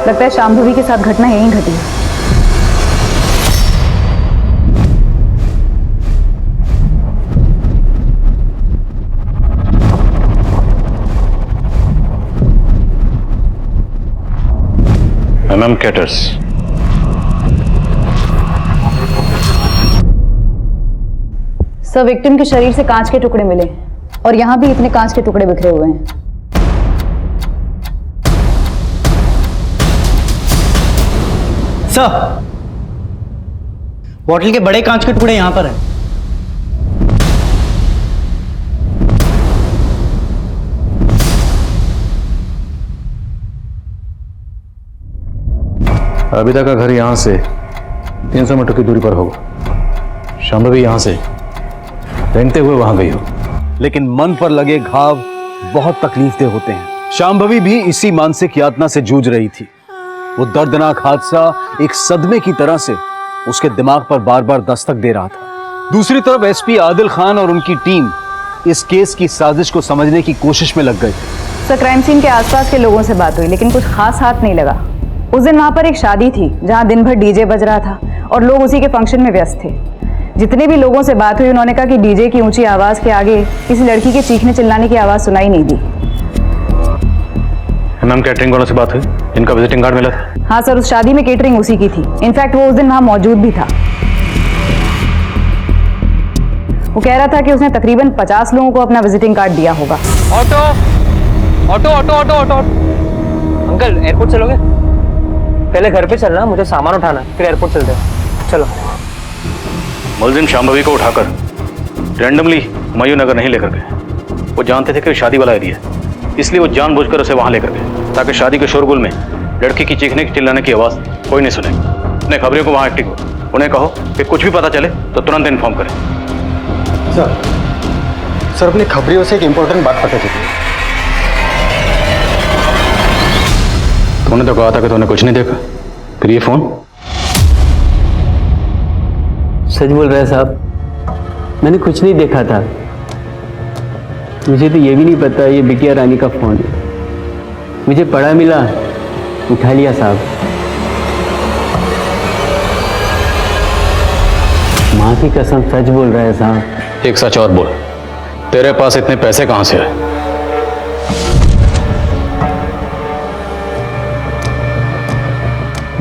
Speaker 3: लगता है शांभवी के साथ घटना यहीं घटी है।
Speaker 20: MM Catters।
Speaker 3: सर विक्टिम के शरीर से कांच के टुकड़े मिले और यहाँ भी इतने कांच के टुकड़े बिखरे हुए हैं।
Speaker 18: सर बॉटल के बड़े कांच के टुकड़े यहाँ पर हैं।
Speaker 20: आबिदा का घर यहां से 300 मीटर की दूरी पर होगा। शांभवी यहां से रेंगते हुए वहां गई हो।
Speaker 1: लेकिन मन पर लगे घाव बहुत तकलीफदेह होते हैं। शांभवी भी इसी मानसिक यातना से जूझ रही थी। वो दर्दनाक हादसा एक सदमे की तरह से उसके दिमाग पर बार बार दस्तक दे रहा था। दूसरी तरफ एसपी आदिल खान और उनकी टीम इस केस की साजिश को समझने की कोशिश में लग गए थे।
Speaker 3: सर क्राइम सीन के आसपास के लोगों से बात हुई लेकिन कुछ खास हाथ नहीं लगा। उस दिन वहां पर एक शादी थी जहां दिन भर डीजे बज रहा था और लोग उसी के फंक्शन में व्यस्त थे। जितने भी लोगों से बात हुई उन्होंने कहा कि डीजे की ऊंची आवाज के आगे किसी लड़की के चीखने चिल्लाने की आवाज सुनाई नहीं दी।
Speaker 20: मैम कैटरिंग वालों से बात हुई, इनका विजिटिंग कार्ड मिला था?
Speaker 3: हाँ सर, उस शादी में केटरिंग उसी की थी। इनफैक्ट वो उस दिन वहां मौजूद भी था। वो कह रहा था कि उसने तकरीबन 50 लोगों को अपना विजिटिंग कार्ड दिया होगा।
Speaker 22: Auto auto auto auto auto uncle airport चलोगे? पहले घर पे चलना, मुझे सामान उठाना फिर एयरपोर्ट चलते हैं। चलो।
Speaker 20: मुलजिम शांभवी को उठाकर रैंडमली हुमायूं नगर नहीं लेकर गए। वो जानते थे कि शादी वाला एरिया है, इसलिए वो जानबूझकर उसे वहां लेकर गए ताकि शादी के शोरगुल में लड़की की चीखने की चिल्लाने की आवाज कोई नहीं सुने। अपने खबरियों को वहां एक्टिव हो, उन्हें कहो कि कुछ भी पता चले तो तुरंत इन्फॉर्म करें।
Speaker 8: सर अपनी खबरियों से एक इंपॉर्टेंट बात पता चली।
Speaker 20: तूने तो कहा था कि तूने कुछ नहीं देखा, फिर ये फोन?
Speaker 16: सच बोल रहा है साहब, मैंने कुछ नहीं देखा था। मुझे तो ये भी नहीं पता ये बिटिया रानी का फोन है। मुझे पड़ा मिला, उठा लिया साहब। माँ की कसम सच बोल रहा है साहब।
Speaker 20: एक सच और बोल, तेरे पास इतने पैसे कहां से आए?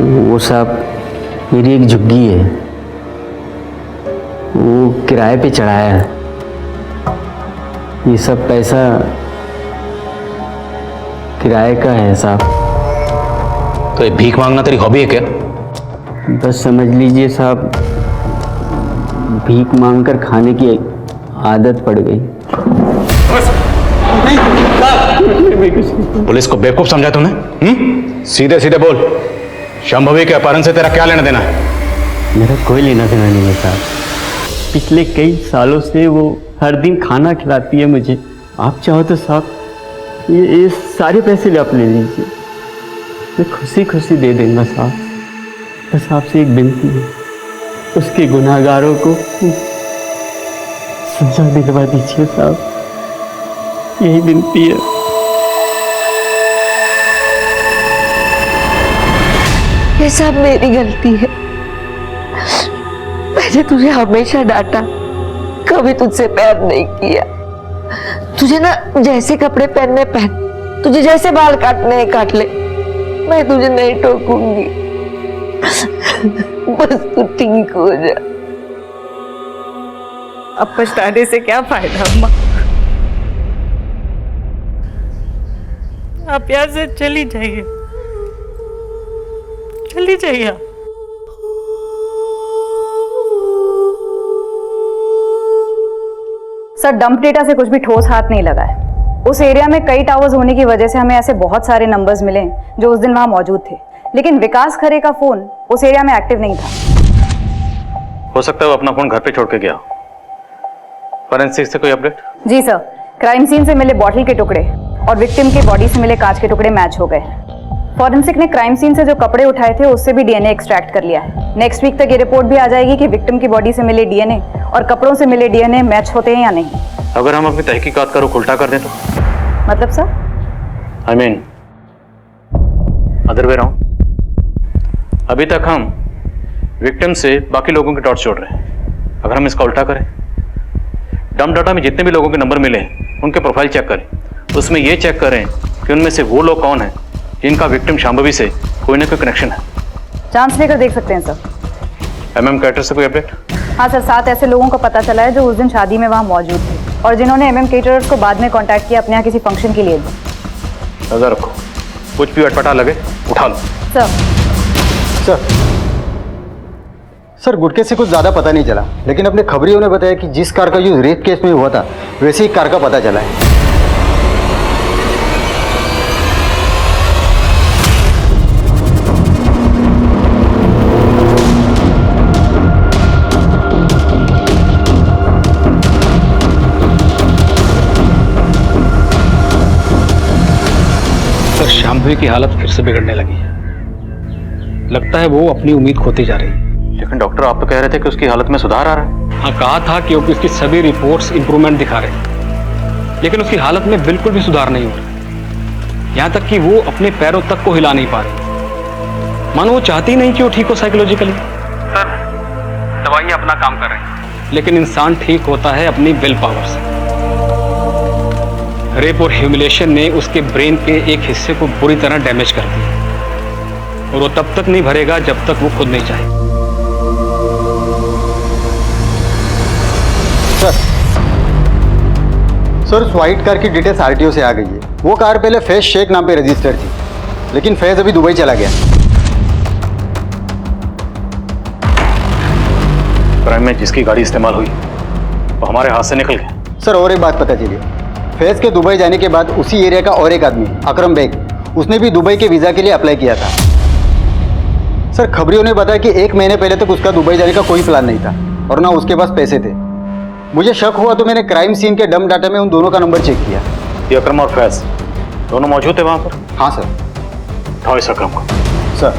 Speaker 16: वो साहब मेरी एक झुग्गी है, वो किराए पे चढ़ाया है। ये सब पैसा किराए का है साहब।
Speaker 20: तो ये भीख मांगना तेरी हॉबी है क्या?
Speaker 16: बस समझ लीजिए साहब, भीख मांगकर खाने की आदत पड़ गई।
Speaker 20: पुलिस को बेवकूफ समझा तूने? सीधे सीधे बोल, शांभवी के अपहरण से तेरा क्या लेना देना है?
Speaker 16: मेरा कोई लेना देना नहीं है साहब। पिछले कई सालों से वो हर दिन खाना खिलाती है मुझे। आप चाहो तो साहब ये सारे पैसे आप ले लीजिए, मैं खुशी खुशी दे दूंगा साहब। बस आपसे एक विनती है, उसके गुनाहगारों को सजा दिलवा दीजिए साहब, यही विनती है।
Speaker 2: ये सब मेरी गलती है। मैंने तुझे हमेशा डांटा, कभी तुझसे प्यार नहीं किया। तुझे ना जैसे कपड़े पहनने पहन, तुझे जैसे बाल काटने हैं काट ले, मैं तुझे नहीं टोकूंगी। बस तू ठीक हो जा।
Speaker 6: अब पछताने से क्या फायदा अम्मा? आप यहाँ से चली जाइए, चली जाइए आप।
Speaker 3: सर, डंप डेटा से कुछ भी ठोस हाथ नहीं लगा है। उस एरिया में कई टावर्स होने की वजह से हमें ऐसे बहुत सारे नंबर्स मिले जो उस दिन वहां मौजूद थे, लेकिन विकास खरे का फोन उस एरिया में एक्टिव नहीं था।
Speaker 20: हो सकता है वो अपना फोन घर पे छोड़ के गया। फॉरेंसिक से कोई अपडेट?
Speaker 3: जी सर, क्राइम सीन से मिले बॉटल के टुकड़े और विक्टिम के बॉडी से मिले कांच के टुकड़े मैच हो गए। फॉरेंसिक ने क्राइम सीन से जो कपड़े उठाए थे उससे भी डीएनए एक्सट्रैक्ट कर लिया है। नेक्स्ट वीक तक ये रिपोर्ट भी आ जाएगी कि विक्टिम की बॉडी से मिले डीएनए और कपड़ों से मिले डीएनए मैच होते हैं या नहीं।
Speaker 20: अगर हम अपनी तहकीकात का रुख उल्टा कर दें तो?
Speaker 3: मतलब sir?
Speaker 20: I mean other way round. अभी तक हम विक्टिम से बाकी लोगों के डॉट्स जोड़ रहे हैं। अगर हम इसका उल्टा करें, डंप डाटा में जितने भी लोगों के नंबर मिले उनके प्रोफाइल चेक करें, उसमें यह चेक करें कि उनमें से वो लोग कौन हैं जिनका विक्टिम शांभवी से कोई ना कोई कनेक्शन है।
Speaker 3: चांस लेकर देख सकते हैं सर।
Speaker 20: एमएम कैटर से कोई अपडेट?
Speaker 3: हाँ सर, 7 ऐसे लोगों का पता चला है जो उस दिन शादी में वहाँ मौजूद थे और जिन्होंने एमएम केटरर्स को बाद में कांटेक्ट किया अपने यहाँ किसी फंक्शन के लिए।
Speaker 20: नजर रखो, कुछ भी अटपटा लगे उठा लो।
Speaker 4: सर सर गुटके से कुछ ज़्यादा पता नहीं चला, लेकिन अपने खबरियों ने बताया कि जिस कार का यूज रेप केस में हुआ था वैसे ही कार का पता चला है।
Speaker 19: सर, शांभवी की हालत फिर से बिगड़ने लगी है। लगता है वो अपनी उम्मीद खोती जा रही है।
Speaker 20: लेकिन डॉक्टर आप तो कह रहे थे कि उसकी हालत में सुधार आ रहा है।
Speaker 19: हाँ, कहा था कि उसकी सभी रिपोर्ट्स इंप्रूवमेंट दिखा रहे हैं, लेकिन उसकी हालत में बिल्कुल भी सुधार नहीं हो रहा। यहाँ तक कि वो अपने पैरों तक को हिला नहीं पा रही। मानो वो चाहती नहीं कि वो ठीक हो साइकोलॉजिकली। सर, दवाइयाँ अपना काम कर रही हैं, लेकिन इंसान ठीक होता है अपनी विल पावर से। रेप और ह्यूमिलेशन ने उसके ब्रेन के एक हिस्से को बुरी तरह डैमेज कर दिया और वो तब तक नहीं भरेगा जब तक वो खुद नहीं चाहे।
Speaker 4: सर उस व्हाइट कार की डिटेल्स आरटीओ से आ गई है। वो कार पहले फैज शेख नाम पे रजिस्टर थी, लेकिन फैज अभी दुबई चला गया।
Speaker 20: क्राइम में जिसकी गाड़ी इस्तेमाल हुई वो हमारे हाथ से निकल गया।
Speaker 4: सर और एक बात पता चली, फैज के दुबई जाने के बाद उसी एरिया का और एक आदमी अकरम बेग, उसने भी दुबई के वीज़ा के लिए अप्लाई किया था। सर खबरियों ने बताया कि 1 महीने पहले तक उसका दुबई जाने का कोई प्लान नहीं था और ना उसके पास पैसे थे। मुझे शक हुआ तो मैंने क्राइम सीन के डंप डाटा में उन दोनों का नंबर चेक किया।
Speaker 20: ये अकरम और फैज दोनों मौजूद थे वहाँ पर?
Speaker 4: हाँ सर।
Speaker 20: उठाओ इस अकरम को।
Speaker 4: सर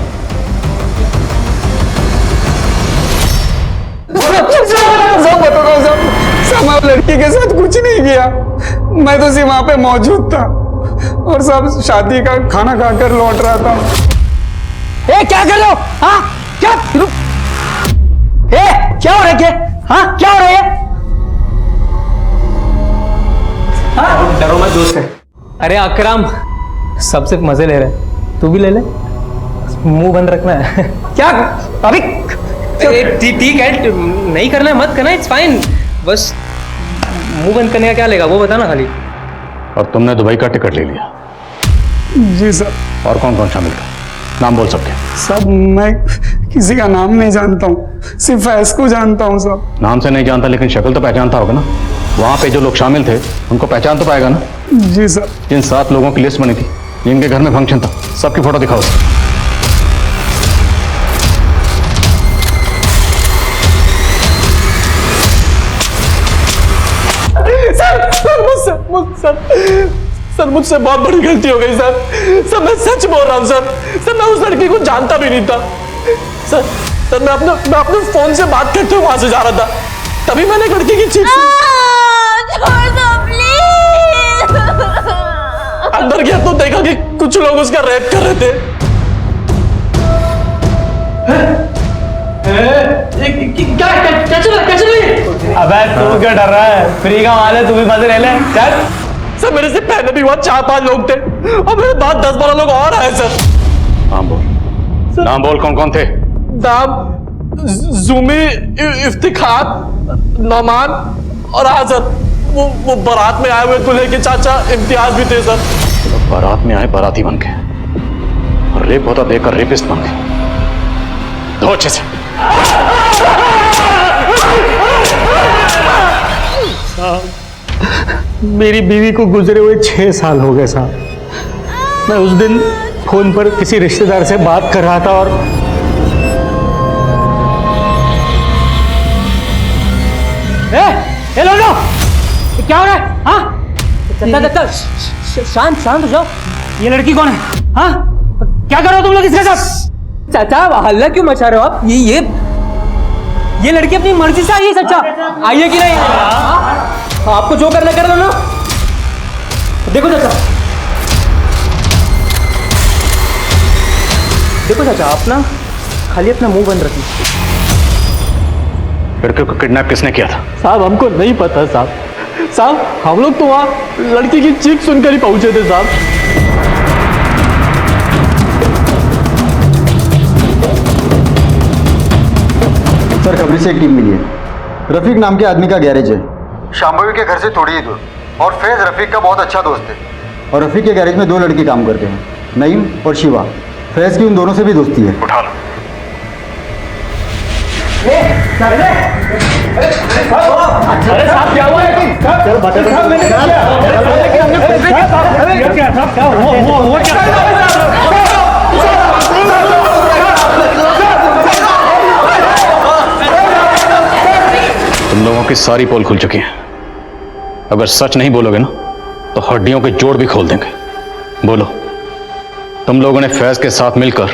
Speaker 17: सब लड़की के साथ कुछ नहीं किया, मैं तो सिर्फ वहां पे मौजूद था और सब शादी का खाना खाकर लौट रहा था।
Speaker 18: ए क्या कर रहे हो? हाँ क्या? ए क्या हो रहा है? हाँ क्या हो रहा है? हाँ?
Speaker 22: डरो मत दोस्त है। अरे अकरम सबसे मजे ले रहे, तू भी ले ले, मुंह बंद रखना है। क्या अभी? ठीक है, नहीं करना है मत करना, इट्स फाइन, बस मुंह बंद करने का क्या लेगा वो बताना खाली।
Speaker 20: और तुमने दुबई का टिकट ले लिया?
Speaker 17: जी सर।
Speaker 20: और कौन कौन शामिल था? नाम बोल सकते?
Speaker 17: सब मैं किसी का नाम नहीं जानता हूँ, सिर्फ फैज को जानता हूँ सब।
Speaker 20: नाम से नहीं जानता लेकिन शक्ल तो पहचानता होगा ना? वहाँ पे जो लोग शामिल थे उनको पहचान तो पाएगा ना?
Speaker 17: जी सर।
Speaker 20: जिन 7 लोगों की लिस्ट बनी थी जिनके घर में फंक्शन था, सबकी फोटो दिखाओ।
Speaker 13: सर मुझसे बहुत बड़ी गलती हो गई सर मैं सच बोल रहा हूँ सर मैं उस लड़की को जानता भी नहीं था सर मैं अपने फोन से बात करते हुए वहां से जा रहा था, तभी मैंने एक लड़की की चीख अंदर गया तो देखा कि कुछ लोग उसका रेप कर रहे थे। क्या चल रही?
Speaker 18: अबे तू क्या डर रहा है? फ्री का माल है, तू भी मजे ले ले। चल।
Speaker 13: सर मेरे से पहले भी हुआ 4-5 लोग थे और मेरे बाद 10-12 लोग और आए सर।
Speaker 20: नाम बोल कौन कौन थे?
Speaker 13: नाम जुमी, इफ्तिखार, नौमान और आजत। वो बारात में आए हुए दूल्हे के चाचा इम्तियाज भी थे सर।
Speaker 20: तो बारात में आए बाराती बन के और रेप होता देखकर रेपिस्ट बन गए। दो अच्छे से।
Speaker 12: मेरी बीवी को गुजरे हुए 6 साल हो गए साहब। मैं उस दिन फोन पर किसी रिश्तेदार से बात कर रहा था और
Speaker 18: ए लो क्या हो रहा है? हाँ शांत शांत हो जाओ। ये लड़की कौन है? हाँ क्या कर रहे हो तुम लोग इसके साथ? चाचा हल्ला क्यों मचा रहे हो आप? ये लड़की अपनी मर्जी से आई है चाचा, आई है कि नहीं? आपको जो करना कर लो ना। देखो चाचा आप ना खाली अपना मुंह बंद रखिए।
Speaker 20: लड़के को किडनैप किसने किया था?
Speaker 13: साहब हमको नहीं पता साहब हम लोग तो वहां लड़की की चीख सुनकर ही पहुंचे थे साहब।
Speaker 4: सर खबरी से एक टीम मिली है। रफीक नाम के आदमी का गैरेज है शांभवी के घर से थोड़ी ही दूर, और फैज रफीक का बहुत अच्छा दोस्त है। और रफीक के गैरेज में 2 लड़के काम करते हैं, नईम और शिवा। फैज की उन दोनों से भी दोस्ती है।
Speaker 20: उठा लो।
Speaker 18: अरे साहब क्या हुआ है?
Speaker 20: तुम लोगों की सारी पोल खुल चुकी है। अगर सच नहीं बोलोगे ना तो हड्डियों के जोड़ भी खोल देंगे। बोलो, तुम लोगों ने फैज के साथ मिलकर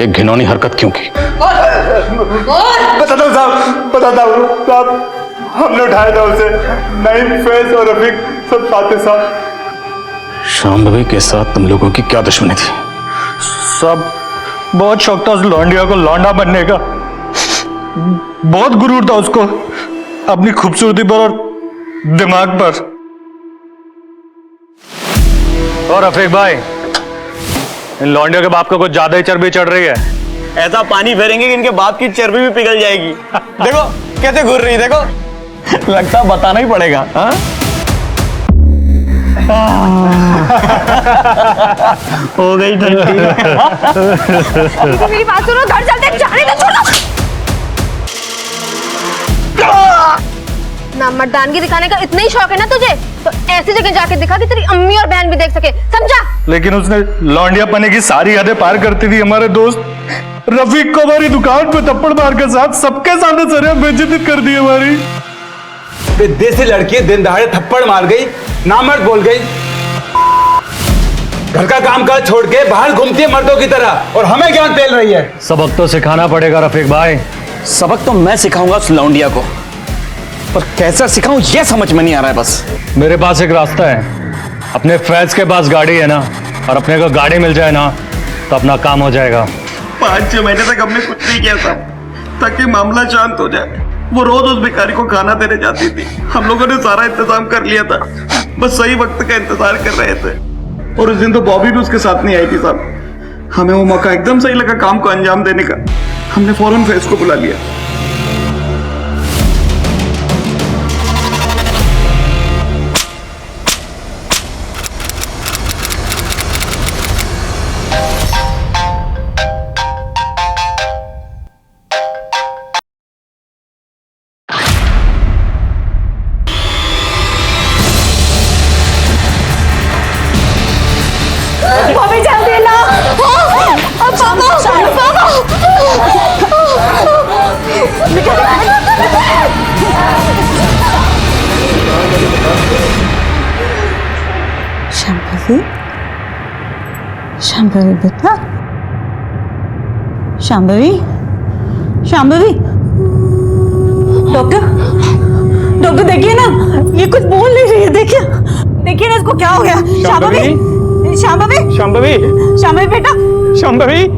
Speaker 20: एक घिनौनी हरकत क्यों की?
Speaker 17: बताता हूँ साहब, हमने उठाया था उसे। नईम, फैज और रफीक सब साथ साथ।
Speaker 20: शांभवी के साथ तुम लोगों की क्या दुश्मनी थी?
Speaker 12: सब बहुत शौक था उस लौंडिया को लौंडा बनने का। बहुत गुरूर था उसको अपनी खूबसूरती पर और दिमाग पर। और रफीक भाई, इन लौंडियों के बाप को कुछ ज्यादा ही चर्बी चढ़ रही है।
Speaker 18: ऐसा पानी फेरेंगे कि इनके बाप की चर्बी भी पिघल जाएगी। देखो कैसे घूर रही, देखो लगता बताना ही पड़ेगा। हाँ? हो गई ठंडी।
Speaker 14: मेरी बात सुनो, घर चलते, जाने तो छोड़ो ना। मर्दानगी दिखाने का इतना ही शौक है ना तुझे, तो ऐसी जगह जाके दिखा कि तेरी अम्मी और बहन भी देख सके, समझा?
Speaker 12: लेकिन उसने लौंडिया पने की सारी हदें पार करती थी। हमारे दोस्त रफीक को हमारी दुकान पे थप्पड़ मार के साथ सबके सामने सरिया बेइज्जती कर दी हमारी।
Speaker 18: देसी लड़की दिन दहाड़े थप्पड़ मार गई, नामर्द बोल गई।
Speaker 7: घर का काम काज छोड़ के बाहर घूमती है मर्दों की तरह और हमें ज्ञान पेल रही है।
Speaker 20: सबक तो सिखाना पड़ेगा रफीक भाई।
Speaker 5: सबक तो मैं सिखाऊंगा उस लौंडिया को, पर कैसा सिखाऊं ये समझ में नहीं आ रहा है बस।
Speaker 20: मेरे पास एक रास्ता है। अपने फैज के पास गाड़ी है ना, और अपने को गाड़ी मिल जाए ना तो अपना काम हो जाएगा।
Speaker 11: 5-6 महीने तक हमने कुछ नहीं किया था ताकि मामला शांत हो जाए। वो रोज उस भिखारी को खाना देने जाती थी। हम लोगों ने सारा इंतजाम कर लिया था, बस सही वक्त का इंतजार कर रहे थे। और उस दिन तो बॉबी भी उसके साथ नहीं आई थी साहब। हमें वो मौका एकदम सही लगा काम को अंजाम देने का। हमने फौरन फैज को बुला लिया।
Speaker 14: बॉबी जल्दी ला।
Speaker 9: शांभवी, शांभवी बेटा, शांभवी, शांभवी। डॉक्टर, डॉक्टर देखिए ना, ये कुछ बोल नहीं रही है। देखिए, देखिए ना इसको क्या हो गया। शांभवी, शांभवी,
Speaker 12: शांभवी,
Speaker 9: शांभवी बेटा,
Speaker 12: शांभवी।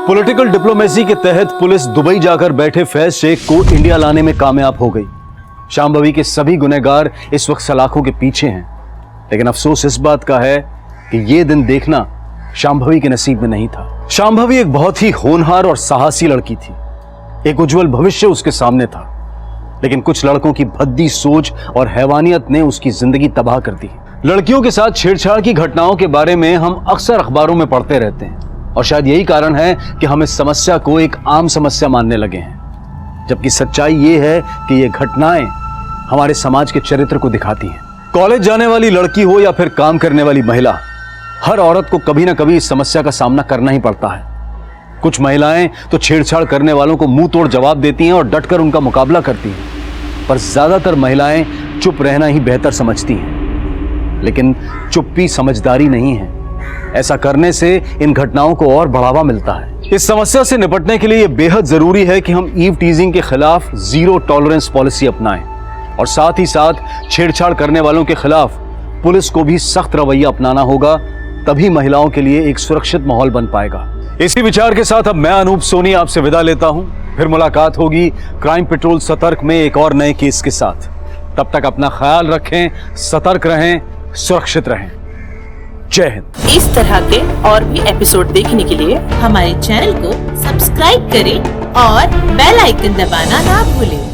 Speaker 1: पॉलिटिकल डिप्लोमेसी के तहत पुलिस दुबई जाकर बैठे फैज शेख को इंडिया लाने में कामयाब हो गई। शांभवी के सभी गुनहगार इस वक्त सलाखों के पीछे हैं, लेकिन अफसोस इस बात का है कि ये दिन देखना शांभवी के नसीब में नहीं था। शांभवी एक बहुत ही होनहार और साहसी लड़की थी। एक उज्जवल भविष्य उसके सामने था, लेकिन कुछ लड़कों की भद्दी सोच और हैवानियत ने उसकी जिंदगी तबाह कर दी। लड़कियों के साथ छेड़छाड़ की घटनाओं के बारे में हम अक्सर अखबारों में पढ़ते रहते हैं, और शायद यही कारण है कि हम इस समस्या को एक आम समस्या मानने लगे हैं, जबकि सच्चाई ये है कि ये घटनाएं हमारे समाज के चरित्र को दिखाती हैं। कॉलेज जाने वाली लड़की हो या फिर काम करने वाली महिला, हर औरत को कभी ना कभी इस समस्या का सामना करना ही पड़ता है। कुछ महिलाएं तो छेड़छाड़ करने वालों को मुंह तोड़ जवाब देती हैं और डटकर उनका मुकाबला करती हैं, पर ज्यादातर महिलाएं चुप रहना ही बेहतर समझती हैं। लेकिन चुप्पी समझदारी नहीं है। ऐसा करने से इन घटनाओं को और बढ़ावा मिलता है। इस समस्या से निपटने के लिए यह बेहद जरूरी है कि हम ईव टीजिंग के खिलाफ जीरो टॉलरेंस पॉलिसी अपनाएं, और साथ ही साथ छेड़छाड़ करने वालों के खिलाफ पुलिस को भी सख्त रवैया अपनाना होगा। तभी महिलाओं के लिए एक सुरक्षित माहौल बन पाएगा। इसी विचार के साथ अब मैं अनूप सोनी आपसे विदा लेता हूं। फिर मुलाकात होगी क्राइम पेट्रोल सतर्क में एक और नए केस के साथ। तब तक अपना ख्याल रखें, सतर्क रहें, सुरक्षित रहें। जय हिंद।
Speaker 23: इस तरह के और भी एपिसोड देखने के लिए हमारे चैनल को सब्सक्राइब करें और बेल आइकन दबाना ना भूलें।